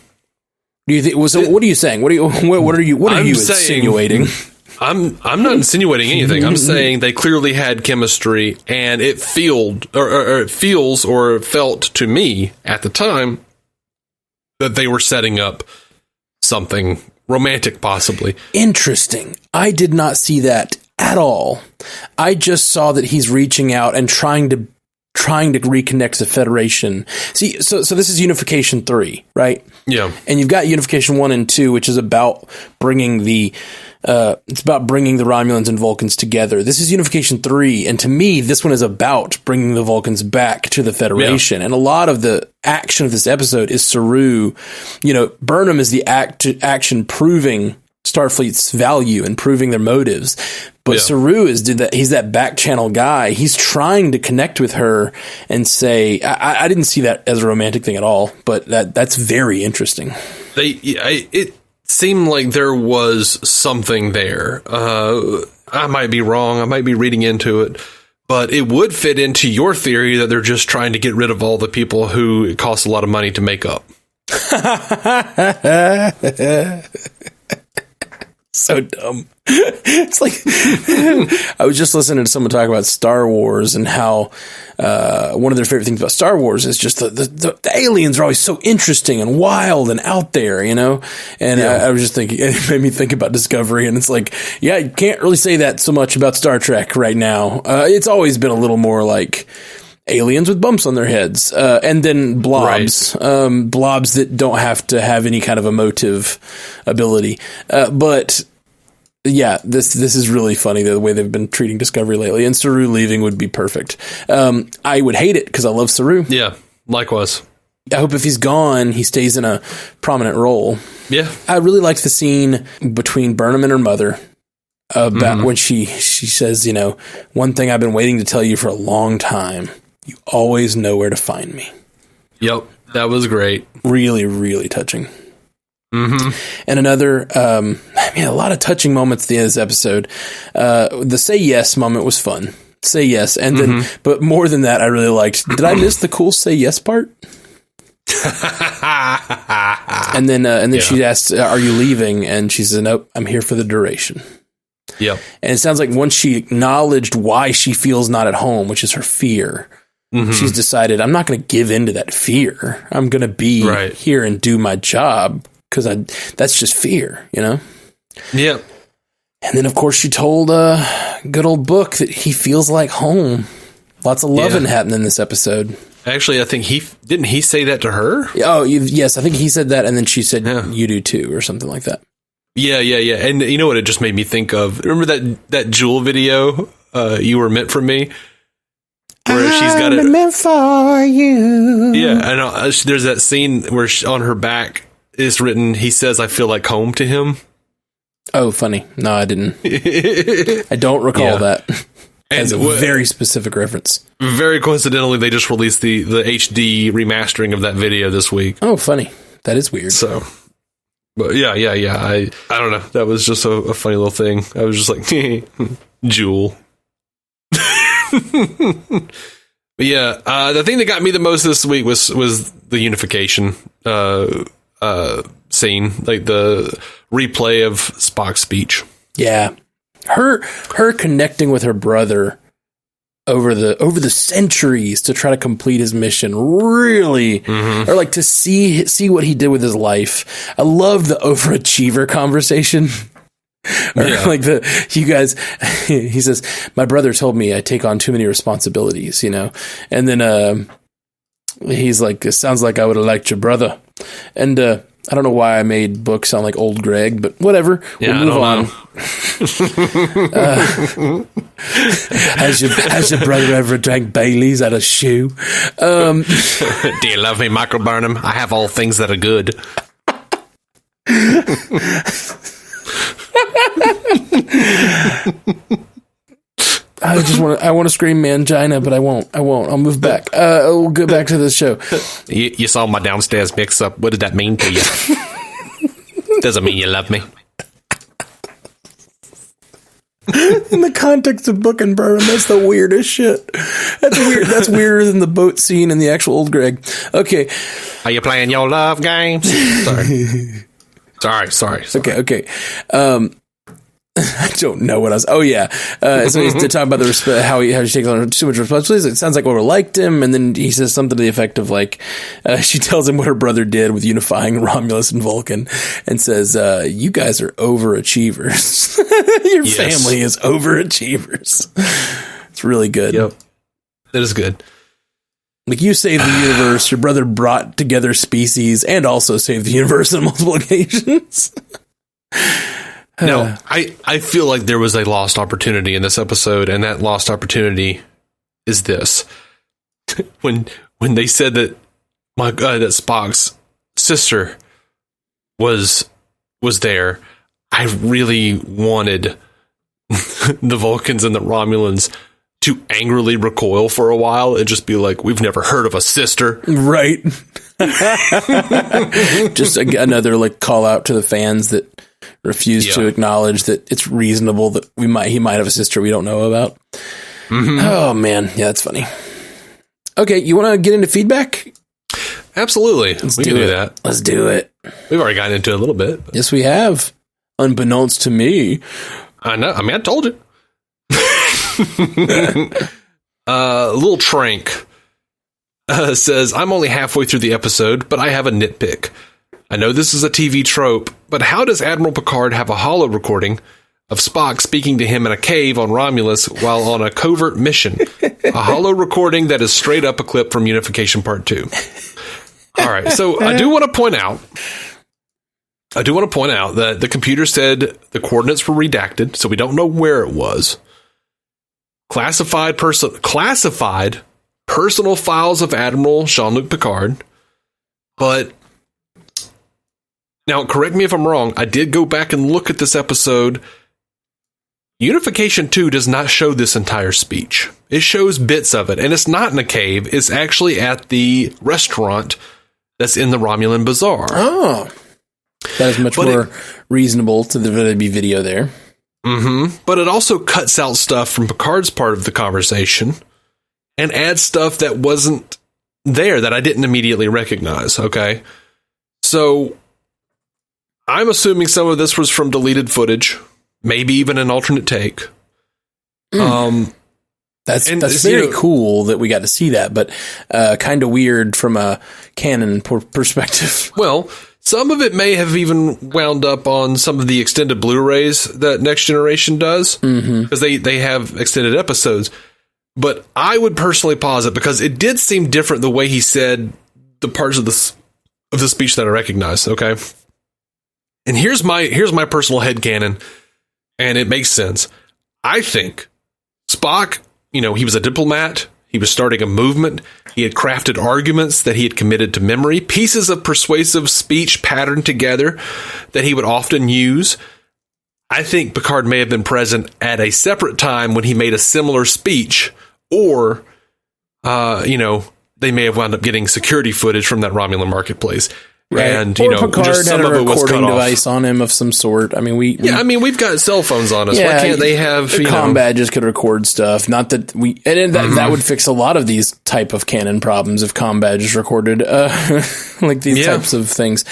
Do you think, what are you saying? What are you insinuating? I'm not insinuating anything. I'm saying they clearly had chemistry, and it feels or felt to me at the time that they were setting up something romantic, possibly. Interesting. I did not see that at all. I just saw that he's reaching out and trying to reconnect the Federation. See, so this is Unification 3, right? Yeah. And you've got Unification 1 and 2, which is about bringing the Romulans and Vulcans together. This is Unification 3, and to me, this one is about bringing the Vulcans back to the Federation. Yeah. And a lot of the action of this episode is Saru. Burnham is the action proving Starfleet's value and proving their motives. But Saru he's that back channel guy. He's trying to connect with her and say, I didn't see that as a romantic thing at all, but that's very interesting. It seemed like there was something there. I might be wrong. I might be reading into it, but it would fit into your theory that they're just trying to get rid of all the people who it costs a lot of money to make up. So dumb. It's like I was just listening to someone talk about Star Wars and how one of their favorite things about Star Wars is just the aliens are always so interesting and wild and out there, And I was just thinking, it made me think about Discovery, and it's like, yeah, you can't really say that so much about Star Trek right now. It's always been a little more like aliens with bumps on their heads, and then blobs, blobs that don't have to have any kind of emotive ability. But yeah, this is really funny, the way they've been treating Discovery lately, and Saru leaving would be perfect. I would hate it because I love Saru. Yeah, likewise. I hope if he's gone, he stays in a prominent role. Yeah. I really liked the scene between Burnham and her mother about when she says, one thing I've been waiting to tell you for a long time. You always know where to find me. Yep, that was great. Really, really touching. Mm-hmm. And another, a lot of touching moments at the end of this episode. The say yes moment was fun. Say yes, and then, but more than that, I really liked. Did I miss the cool say yes part? and then she asked, "Are you leaving?" And she said, "Nope, I'm here for the duration." Yep. And it sounds like once she acknowledged why she feels not at home, which is her fear. She's decided, I'm not going to give in to that fear. I'm going to be here and do my job because that's just fear, Yep. And then, of course, she told good old Book that he feels like home. Lots of loving happening in this episode. Actually, I think didn't he say that to her? Oh, yes. I think he said that, and then she said, you do too, or something like that. Yeah. And you know what it just made me think of? Remember that Jewel video, You Were Meant for Me? Where she's got it meant for you. Yeah, I know. There's that scene where on her back is written, he says, I feel like home to him. Oh, funny. No, I didn't. I don't recall that. As a very specific reference. Very coincidentally, they just released the HD remastering of that video this week. Oh, funny. That is weird. So, but yeah. I don't know. That was just a funny little thing. I was just like, Jewel. But yeah, the thing that got me the most this week was the unification scene, like the replay of Spock's speech. Yeah, her connecting with her brother over the centuries to try to complete his mission, really, or like to see what he did with his life. I love the overachiever conversation. Or like you guys, he says, my brother told me I take on too many responsibilities, and then he's like, it sounds like I would have liked your brother. And I don't know why I made Book sound like old Greg, but whatever. We'll move on. Has your brother ever drank Bailey's out of shoe? Do you love me, Michael Burnham? I have all things that are good. I want to scream mangina, but I won't. I'll move back. We'll go back to the show. You saw my downstairs mix up. What did that mean to you? Doesn't mean you love me. In the context of Book and Burnham, that's the weirdest shit. That's weird. That's weirder than the boat scene in the actual old Greg. Okay. Are you playing your love games? Sorry. Okay. I don't know what else. Oh yeah. So he's talking about the how he takes on too much responsibility. It sounds like Laura liked him, and then he says something to the effect of like, she tells him what her brother did with unifying Romulus and Vulcan, and says, "You guys are overachievers. Your family is overachievers." It's really good. Yep, it is good. Like, you saved the universe. Your brother brought together species and also saved the universe on multiple occasions. Now, I feel like there was a lost opportunity in this episode, and that lost opportunity is this. When they said that that Spock's sister was there, I really wanted the Vulcans and the Romulans to angrily recoil for a while and just be like, "We've never heard of a sister." Right. Just another like call out to the fans that refuse to acknowledge that it's reasonable that he might have a sister we don't know about. Mm-hmm. Oh man, yeah, that's funny. Okay, you want to get into feedback? Absolutely, we can do that. Let's do it. We've already gotten into it a little bit. But. Yes, we have. Unbeknownst to me, I know. I mean, I told you. Little Trank says, "I'm only halfway through the episode, but I have a nitpick. I know this is a TV trope, but how does Admiral Picard have a holo recording of Spock speaking to him in a cave on Romulus while on a covert mission? A holo recording that is straight up a clip from Unification Part 2. All right, so I do want to point out that the computer said the coordinates were redacted, so we don't know where it was. Classified personal files of Admiral Jean-Luc Picard, but now, correct me if I'm wrong, I did go back and look at this episode. Unification 2 does not show this entire speech. It shows bits of it, and it's not in a cave. It's actually at the restaurant that's in the Romulan Bazaar. Oh. That is much more reasonable to the video there. Mm-hmm. But it also cuts out stuff from Picard's part of the conversation and adds stuff that wasn't there that I didn't immediately recognize, okay? So I'm assuming some of this was from deleted footage, maybe even an alternate take. That's very cool that we got to see that, but kind of weird from a canon perspective. Well, some of it may have even wound up on some of the extended Blu-rays that Next Generation does, because they have extended episodes. But I would personally pause it because it did seem different the way he said the parts of the speech that I recognized. Okay. And here's my personal headcanon, and it makes sense. I think Spock, he was a diplomat. He was starting a movement. He had crafted arguments that he had committed to memory, pieces of persuasive speech patterned together that he would often use. I think Picard may have been present at a separate time when he made a similar speech, or, they may have wound up getting security footage from that Romulan marketplace. Right. And, Picard just some had of it was cut recording off. device on him of some sort. I mean, we've got cell phones on us. Why can't they have, comm badges could record stuff? Not that that would fix a lot of these type of canon problems if comm badges recorded, like these types of things.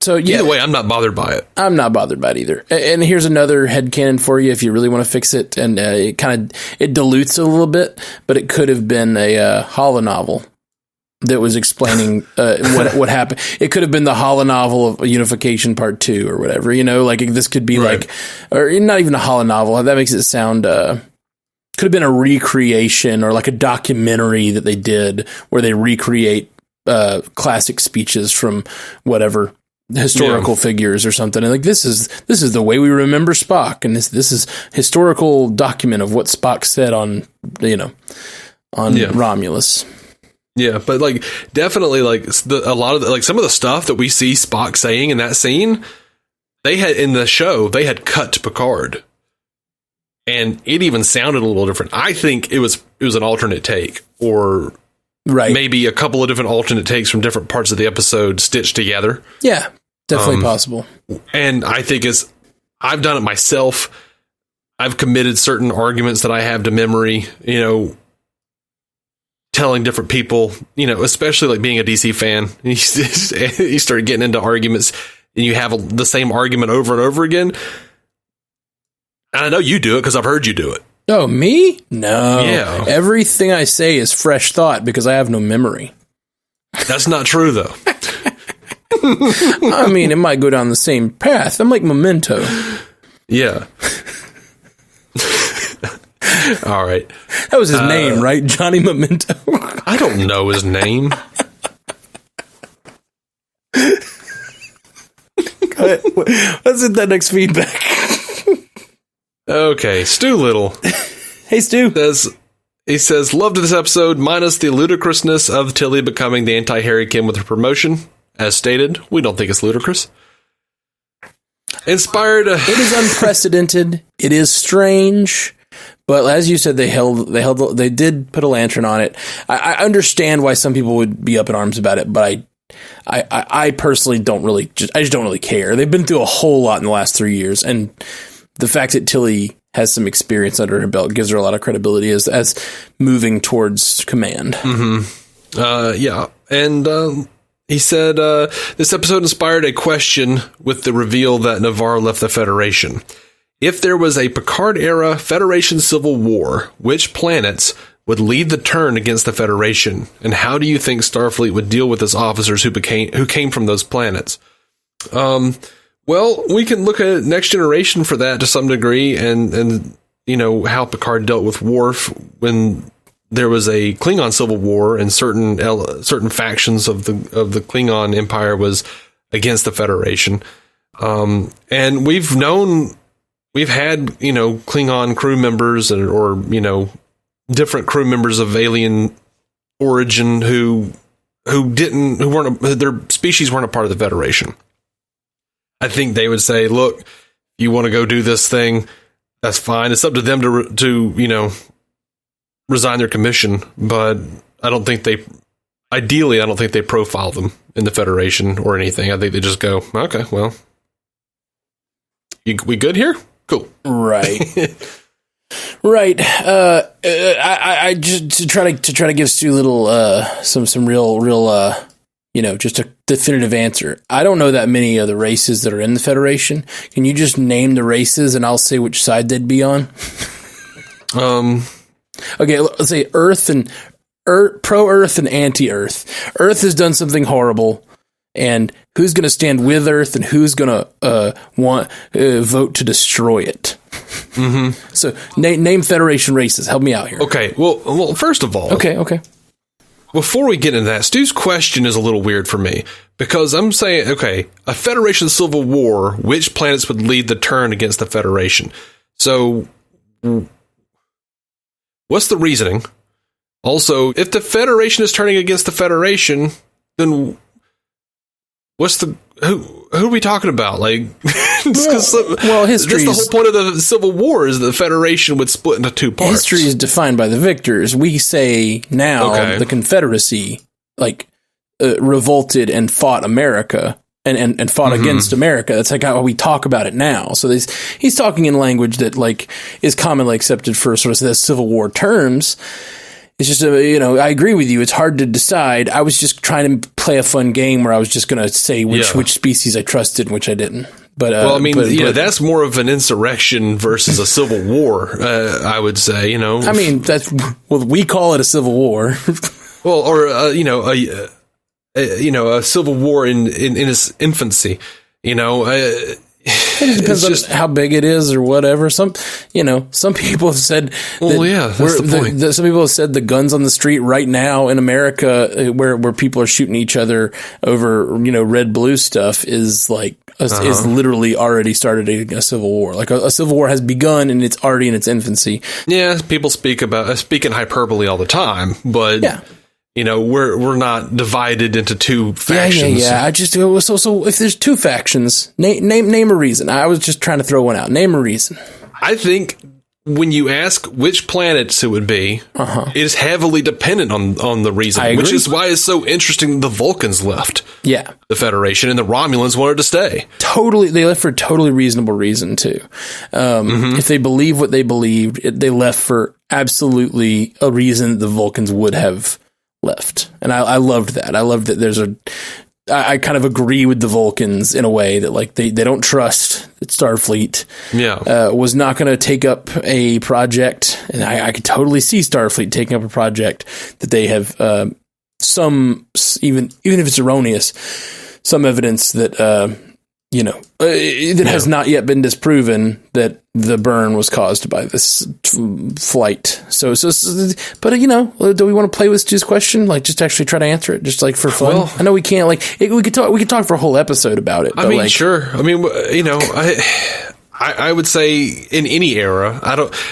So either way, I'm not bothered by it. I'm not bothered by it either. And here's another headcanon for you if you really want to fix it. And it dilutes it a little bit, but it could have been a holonovel that was explaining what happened. It could have been the holonovel of Unification Part 2 or whatever. This could be or not even a holonovel. That makes it sound. Could have been a recreation or like a documentary that they did where they recreate classic speeches from whatever historical figures or something. And this is the way we remember Spock, and this is historical document of what Spock said on Romulus. Yeah, but definitely a lot of some of the stuff that we see Spock saying in that scene, they had cut to Picard, and it even sounded a little different. I think it was an alternate take, or maybe a couple of different alternate takes from different parts of the episode stitched together. Yeah, definitely possible. And I think I've done it myself. I've committed certain arguments that I have to memory, telling different people, especially like being a DC fan, you start getting into arguments and you have the same argument over and over again. And I know you do it because I've heard you do it. Oh, me? No. Yeah. Everything I say is fresh thought because I have no memory. That's not true, though. I mean, it might go down the same path. I'm like Memento. Yeah. All right. That was his name, right? Johnny Memento. I don't know his name. Let's hit that next feedback. Okay, Stu Little. Hey, Stu. He says, loved this episode, minus the ludicrousness of Tilly becoming the anti-Harry Kim with her promotion. As stated, we don't think it's ludicrous. Inspired. It is unprecedented. It is strange. But as you said, they did put a lantern on it. I understand why some people would be up in arms about it, but I personally don't really, I just don't really care. They've been through a whole lot in the last 3 years, and the fact that Tilly has some experience under her belt gives her a lot of credibility as moving towards command. Mm-hmm. Yeah. And he said, this episode inspired a question with the reveal that Navarre left the Federation. If there was a Picard-era Federation civil war, which planets would lead the turn against the Federation? And how do you think Starfleet would deal with its officers who came from those planets? Well, we can look at Next Generation for that to some degree, and how Picard dealt with Worf when there was a Klingon civil war, and certain factions of the Klingon Empire was against the Federation. And we've had Klingon crew members or different crew members of alien origin their species weren't a part of the Federation. I think they would say, look, if you want to go do this thing, that's fine. It's up to them to resign their commission. But I don't think they profile them in the Federation or anything. I think they just go, okay, well, we good here? Cool. Right. Right. I just to try to give Stu Little some real just a definitive answer. I don't know that many of the races that are in the Federation. Can you just name the races and I'll say which side they'd be on? Okay, let's say pro-Earth and anti-Earth. Earth has done something horrible, and who's going to stand with Earth and who's going to vote to destroy it? Mm-hmm. So name Federation races. Help me out here. Okay. Well, first of all. Okay. Before we get into that, Stu's question is a little weird for me because I'm saying, okay, a Federation civil war, which planets would lead the turn against the Federation? So what's the reasoning? Also, if the Federation is turning against the Federation, then who are we talking about? Like, history. That's the whole point of the Civil War is the Federation would split into two parts. History is defined by the victors. We say now the Confederacy revolted and fought America and fought against America. That's like how we talk about it now. So he's talking in language that is commonly accepted for sort of the Civil War terms. It's just, I agree with you. It's hard to decide. I was just trying to play a fun game where I was just going to say which species I trusted and which I didn't. But that's more of an insurrection versus a civil war. I would say, I mean, we call it a civil war. Well, or a civil war in its infancy. It depends on how big it is or whatever. Some people have said. That's the point. Some people have said the guns on the street right now in America, where people are shooting each other over red blue stuff, is is literally already started a civil war. Like a civil war has begun and it's already in its infancy. Yeah, people speak in hyperbole all the time, but yeah. We're not divided into two factions. Yeah. So if there's two factions, name a reason. I was just trying to throw one out. Name a reason. I think when you ask which planets it would be, it is heavily dependent on the reason, which is why it's so interesting the Vulcans left. Yeah, the Federation and the Romulans wanted to stay. Totally, they left for a totally reasonable reason too. If they believe what they believed, they left for absolutely a reason the Vulcans would have left. And I loved that. I loved that I kind of agree with the Vulcans in a way that like they don't trust that Starfleet was not going to take up a project. And I could totally see Starfleet taking up a project that they have some, even if it's erroneous, some evidence that, it has not yet been disproven that the burn was caused by this flight. But do we want to play with Stu's question? Like, just actually try to answer it, just like for fun. Well, I know we can't. Like, we could talk for a whole episode about it. I mean, sure. I mean, I would say in any era,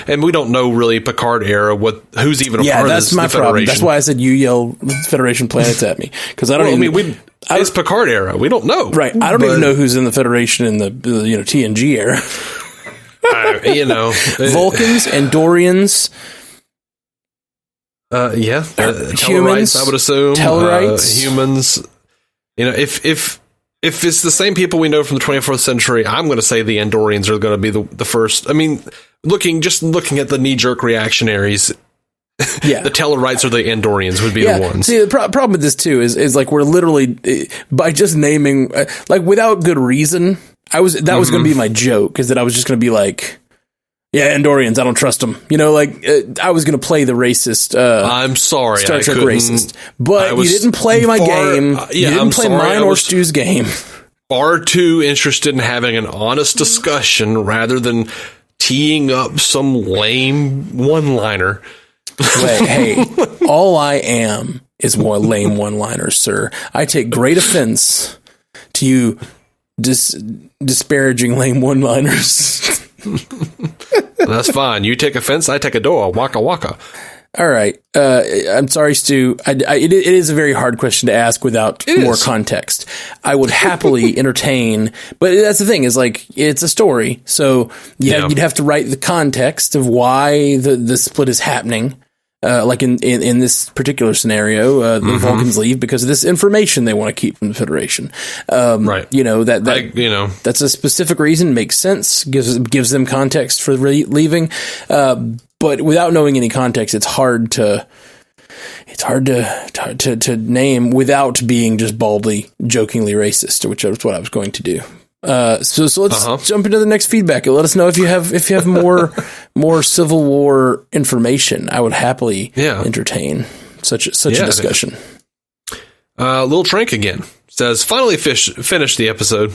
and we don't know really Picard era who's even a part of this. Yeah, that's my problem. That's why I said you yell Federation planets at me, because I don't. It's Picard era. We don't know, right? I don't even know who's in the Federation in the TNG era. Vulcans, Andorians. Humans, I would assume. Tellarites. Humans. If it's the same people we know from the 24th century, I'm going to say the Andorians are going to be the first. I mean, looking at the knee-jerk reactionaries, the Tellarites or the Andorians would be the ones. See, the problem with this, too, is like we're literally, by just naming, like without good reason, that was going to be my joke, is that I was just going to be like, yeah, Andorians, I don't trust them. I was going to play the racist. I'm sorry, Star Trek racist, but you didn't play my game. You didn't play mine or Stu's game. Far too interested in having an honest discussion rather than teeing up some lame one-liner. Hey, all I am is more lame one-liners, sir. I take great offense to you disparaging lame one-liners. That's fine. You take offense, I take a door. Waka waka. All right. I'm sorry, Stu. It is a very hard question to ask without more context. I would happily entertain, but that's the thing, is like, it's a story. So you'd have to write the context of why the split is happening. Like in this particular scenario, the Vulcans leave because of this information they want to keep from the Federation. Right. That's a specific reason, makes sense, gives them context for leaving. But without knowing any context, it's hard to name without being just baldly, jokingly racist, which is what I was going to do. So let's jump into the next feedback. Let us know if you have more Civil War information. I would happily entertain such a discussion. Little Trank again says, finally finished the episode.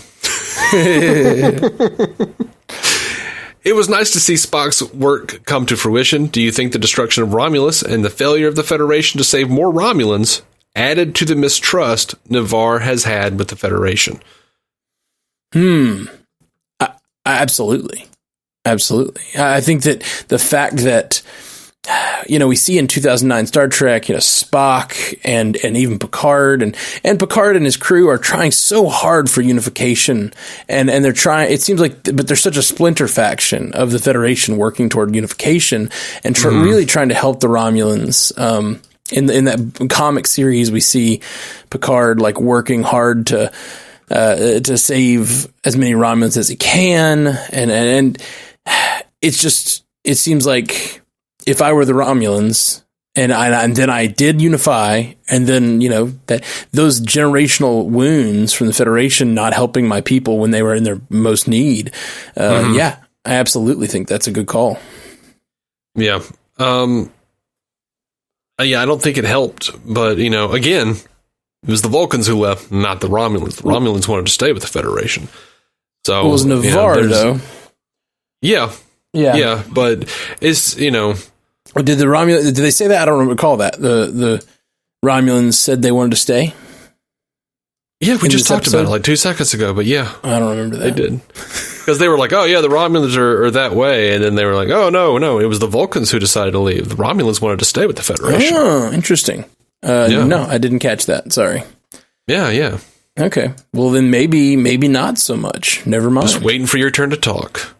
It was nice to see Spock's work come to fruition. Do you think the destruction of Romulus and the failure of the Federation to save more Romulans added to the mistrust Navarre has had with the Federation? Absolutely. I think that the fact that, we see in 2009 Star Trek, Spock and even Picard and Picard and his crew are trying so hard for unification, and they're trying, it seems like, but there's such a splinter faction of the Federation working toward unification and really trying to help the Romulans. In that comic series, we see Picard like working hard to save as many Romulans as he can, and it seems like if I were the Romulans and then I did unify, and then that those generational wounds from the Federation not helping my people when they were in their most need, I absolutely think that's a good call. Yeah, I don't think it helped, but again. It was the Vulcans who left, not the Romulans. The Romulans wanted to stay with the Federation. So it was Navarre, though. Yeah, but it's Did the Romulans? Did they say that? I don't recall that. The Romulans said they wanted to stay. Yeah, we just talked about it like 2 seconds ago. But yeah, I don't remember that. They did, because they were like, "Oh yeah, the Romulans are that way," and then they were like, "Oh no, it was the Vulcans who decided to leave. The Romulans wanted to stay with the Federation." Oh, interesting. No, I didn't catch that. Sorry. Yeah. Okay. Well, then maybe not so much. Never mind. Just waiting for your turn to talk.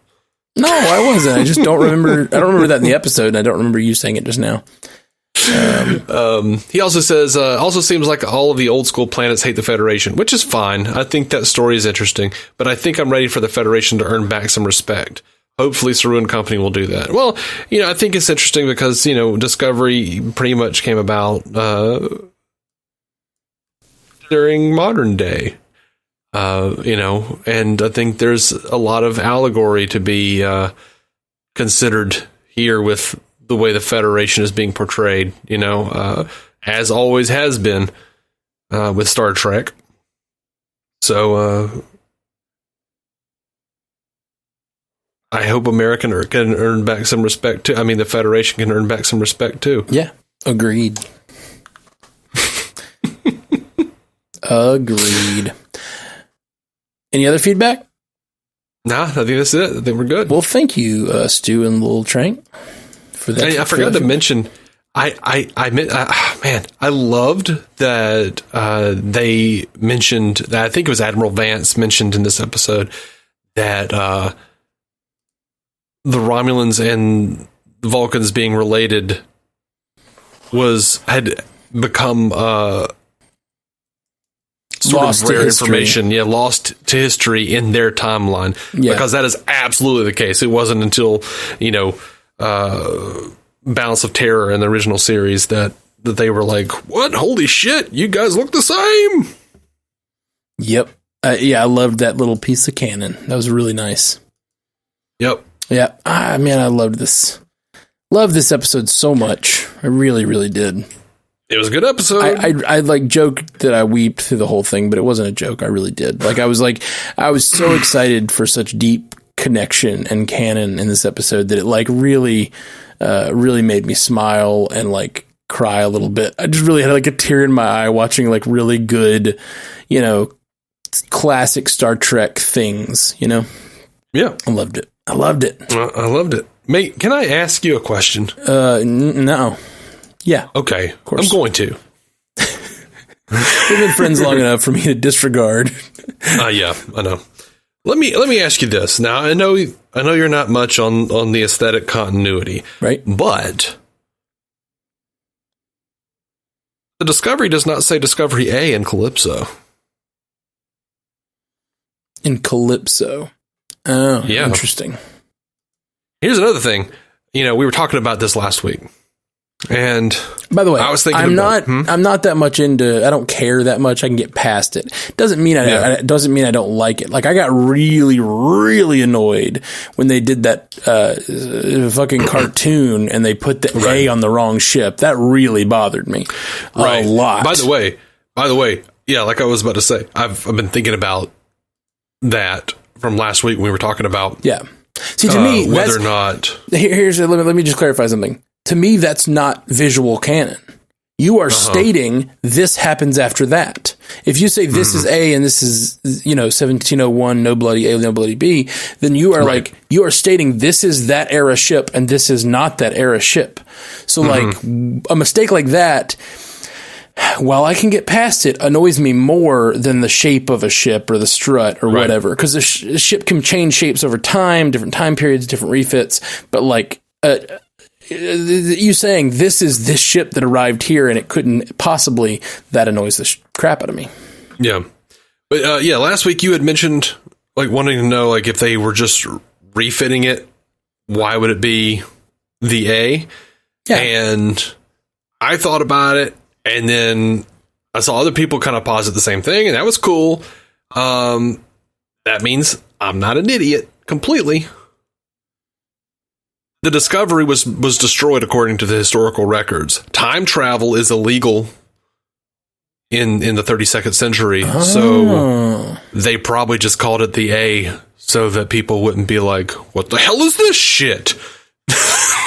No, I wasn't. I just don't remember. I don't remember that in the episode, and I don't remember you saying it just now. He also says, also seems like all of the old school planets hate the Federation, which is fine. I think that story is interesting, but I think I'm ready for the Federation to earn back some respect. hopefully Saru and company will do that. Well, I think it's interesting because, Discovery pretty much came about during modern day, and I think there's a lot of allegory to be considered here with the way the Federation is being portrayed, as always has been with Star Trek. So I hope America can earn back some respect too. I mean, the Federation can earn back some respect too. Yeah, agreed. Agreed. Any other feedback? Nah, I think that's it. I think we're good. Well, thank you, Stu and Little Trank, for that. I forgot to mention. Man, I loved that they mentioned that. I think it was Admiral Vance mentioned in this episode that the Romulans and the Vulcans being related had become sort lost of rare to history. information. Yeah, lost to history in their timeline. Yeah. Because that is absolutely the case. It wasn't until, Balance of Terror in the original series that they were like, what? Holy shit, you guys look the same. Yep. I loved that little piece of canon. That was really nice. Yep. Yeah. Man, I loved this. Loved this episode so much. I really, really did. It was a good episode. I like joked that I weeped through the whole thing, but it wasn't a joke. I really did. I was so excited for such deep connection and canon in this episode that it really made me smile and cry a little bit. I just really had a tear in my eye watching really good, classic Star Trek things, Yeah. I loved it. I loved it. Mate, can I ask you a question? No. Yeah. Okay. Of course. I'm going to. We've been friends long enough for me to disregard. Yeah, I know. Let me ask you this. Now, I know you're not much on the aesthetic continuity, right? But the Discovery does not say Discovery A in Calypso. In Calypso. Oh, yeah. Interesting. Here's another thing. We were talking about this last week. And by the way, I was thinking I'm not that much into. I don't care that much. I can get past it. Doesn't mean I don't like it. I got really, really annoyed when they did that fucking cartoon and they put the A on the wrong ship. That really bothered me a lot. By the way, yeah, like I was about to say, I've been thinking about that from last week when we were talking about. Yeah. See, to me, whether or not let me just clarify something. To me, that's not visual canon. You are stating this happens after that. If you say this is A and this is 1701, no bloody A, no bloody B, then you are you are stating this is that era ship and this is not that era ship. So a mistake like that, while I can get past it, annoys me more than the shape of a ship or the strut or whatever. Because the ship can change shapes over time, different time periods, different refits. But you saying this is this ship that arrived here and it couldn't possibly, that annoys the crap out of me. Yeah. But last week you had mentioned wanting to know if they were just refitting it, why would it be the A? Yeah. And I thought about it and then I saw other people kind of posit the same thing and that was cool. That means I'm not an idiot completely. The Discovery was destroyed according to the historical records. Time travel is illegal in the 32nd century, so they probably just called it the A so that people wouldn't be like, what the hell is this shit?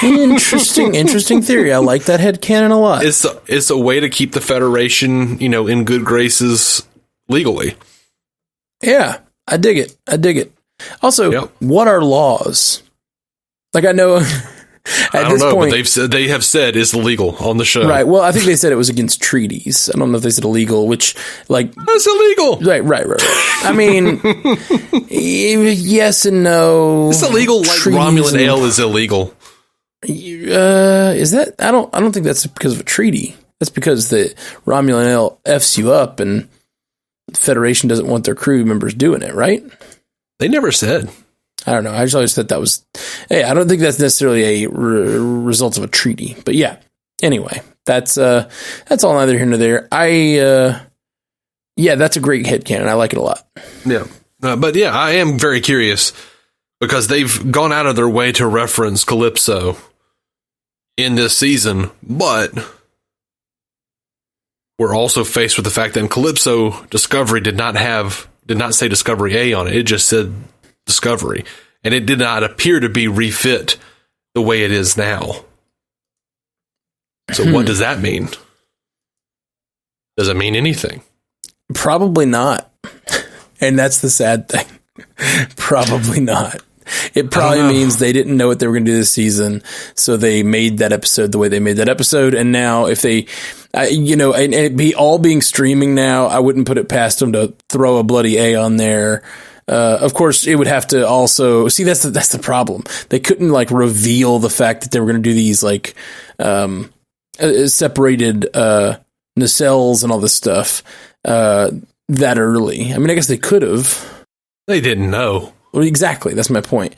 Interesting theory. I like that headcanon a lot. It's a way to keep the Federation, in good graces legally. Yeah, I dig it. Also, What are laws? I know at this point, but they have said it's illegal on the show. Right. Well, I think they said it was against treaties. I don't know if they said illegal, which that's illegal. Right. I mean, yes and no. It's illegal. Romulan ale is illegal. Is that? I don't think that's because of a treaty. That's because the Romulan ale F's you up, and the Federation doesn't want their crew members doing it. Right. They never said. I don't know. I just always thought that was, hey, I don't think that's necessarily a result of a treaty, but yeah. Anyway, that's all neither here nor there. Yeah, that's a great headcanon. I like it a lot. Yeah. But yeah, I am very curious because they've gone out of their way to reference Calypso in this season, but we're also faced with the fact that in Calypso, Discovery did not say Discovery A on it. It just said Discovery, and it did not appear to be refit the way it is now. So what does that mean? Does it mean anything? Probably not. And that's the sad thing. Probably not. It probably means they didn't know what they were going to do this season, so they made that episode the way they made that episode. And now, if they, and it be all being streaming now, I wouldn't put it past them to throw a bloody A on there. Of course, it would have to also see that's the problem. They couldn't like reveal the fact that they were going to do these like separated nacelles and all this stuff that early. I mean, I guess they could have. They didn't know. Well, exactly. That's my point.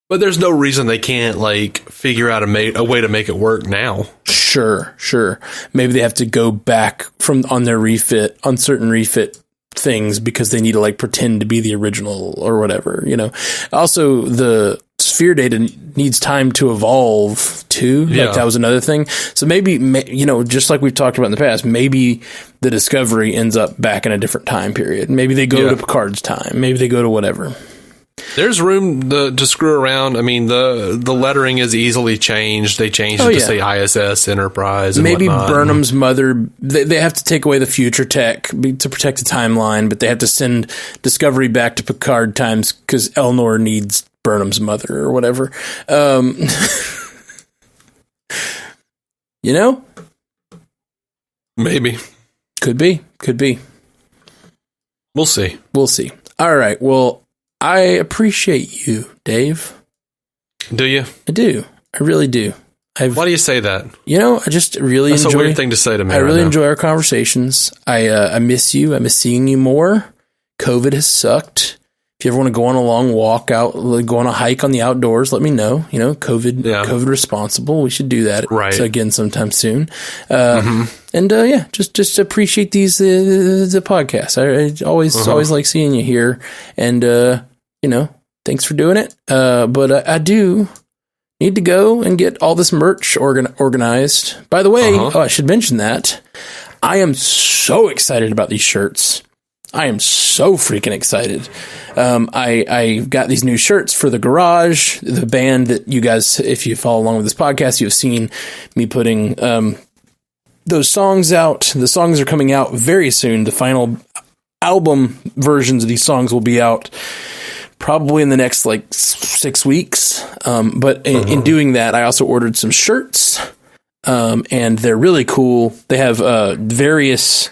But there's no reason they can't like figure out a way to make it work now. Sure. Maybe they have to go back on certain refit things because they need to like pretend to be the original or whatever, Also, the sphere data needs time to evolve too. Yeah. Like that was another thing. So maybe, just like we've talked about in the past, maybe the Discovery ends up back in a different time period. Maybe they go to Picard's time. Maybe they go to whatever. There's room to screw around. I mean, the lettering is easily changed. They changed it to say ISS Enterprise and maybe whatnot. Burnham's mother, they have to take away the future tech to protect the timeline, but they have to send Discovery back to Picard times because Elnor needs Burnham's mother or whatever. Maybe. Could be. We'll see. All right. Well, I appreciate you, Dave. Do you? I do. I really do. Why do you say that? I just really enjoy. That's a weird thing to say to me. I really enjoy our conversations. I miss you. I miss seeing you more. COVID has sucked. If you ever want to go on a long walk out, go on a hike on the outdoors, let me know. COVID responsible. We should do that again sometime soon. And just appreciate the podcast. I always like seeing you here, and thanks for doing it. But I do need to go and get all this merch organized. By the way, I should mention that I am so excited about these shirts. I am so freaking excited. I got these new shirts for the Garage, the band that you guys, if you follow along with this podcast, you've seen me putting those songs out. The songs are coming out very soon. The final album versions of these songs will be out probably in the next 6 weeks. But in doing that, I also ordered some shirts, and they're really cool. They have various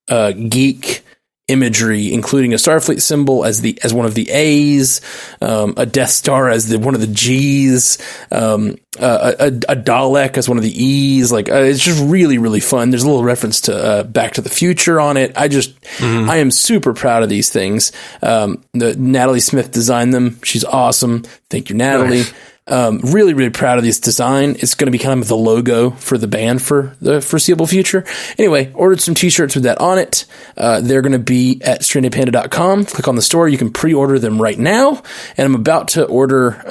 geek imagery, including a Starfleet symbol as one of the A's, a Death Star as one of the G's, a Dalek as one of the E's. It's just really, really fun. There's a little reference to Back to the Future on it. I am super proud of these things. Natalie Smith designed them. She's awesome. Thank you, Natalie. Nice. Really, really proud of this design. It's going to be kind of the logo for the band for the foreseeable future. Anyway, ordered some t-shirts with that on it. They're going to be at strandedpanda.com. Click on the store. You can pre-order them right now. And I'm about to order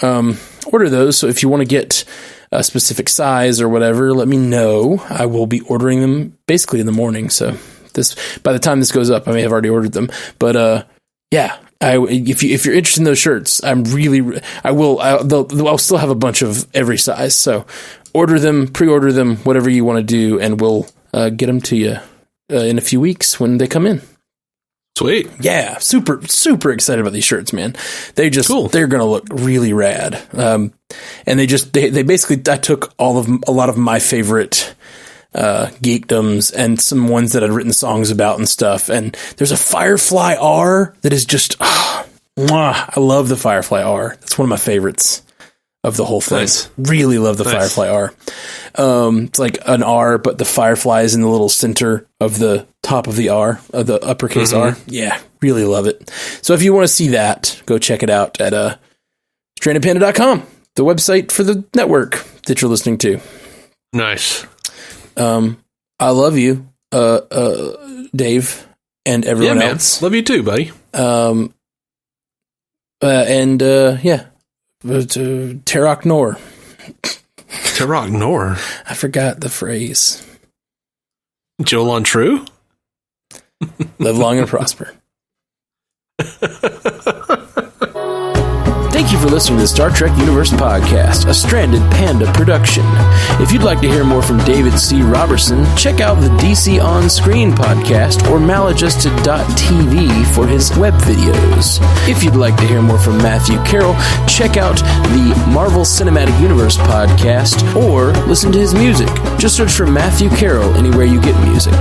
those. So if you want to get a specific size or whatever, let me know. I will be ordering them basically in the morning. So by the time this goes up, I may have already ordered them, but, yeah. If you're interested in those shirts, I'll still have a bunch of every size. So order them, pre-order them, whatever you want to do, and we'll get them to you in a few weeks when they come in. Sweet. Yeah. Super, super excited about these shirts, man. They're going to look really rad. And they basically, I took a lot of my favorite geekdoms and some ones that I'd written songs about and stuff. And there's a Firefly R that is just, I love the Firefly R. That's one of my favorites of the whole thing. Nice. Really love the Firefly R. It's like an R, but the Firefly is in the little center of the top of the R, of the uppercase R. Yeah, really love it. So if you want to see that, go check it out at StrandedPanda.com, the website for the network that you're listening to. Nice. I love you, Dave, and everyone else. Love you too, buddy. Terok Nor. Terok Nor. I forgot the phrase. Jolon True? Live long and prosper. Thank you for listening to the Star Trek Universe Podcast, a Stranded Panda production. If you'd like to hear more from David C. Robertson, check out the DC On Screen podcast or mileage us to .tv for his web videos. If you'd like to hear more from Matthew Carroll, check out the Marvel Cinematic Universe podcast or listen to his music. Just search for Matthew Carroll anywhere you get music.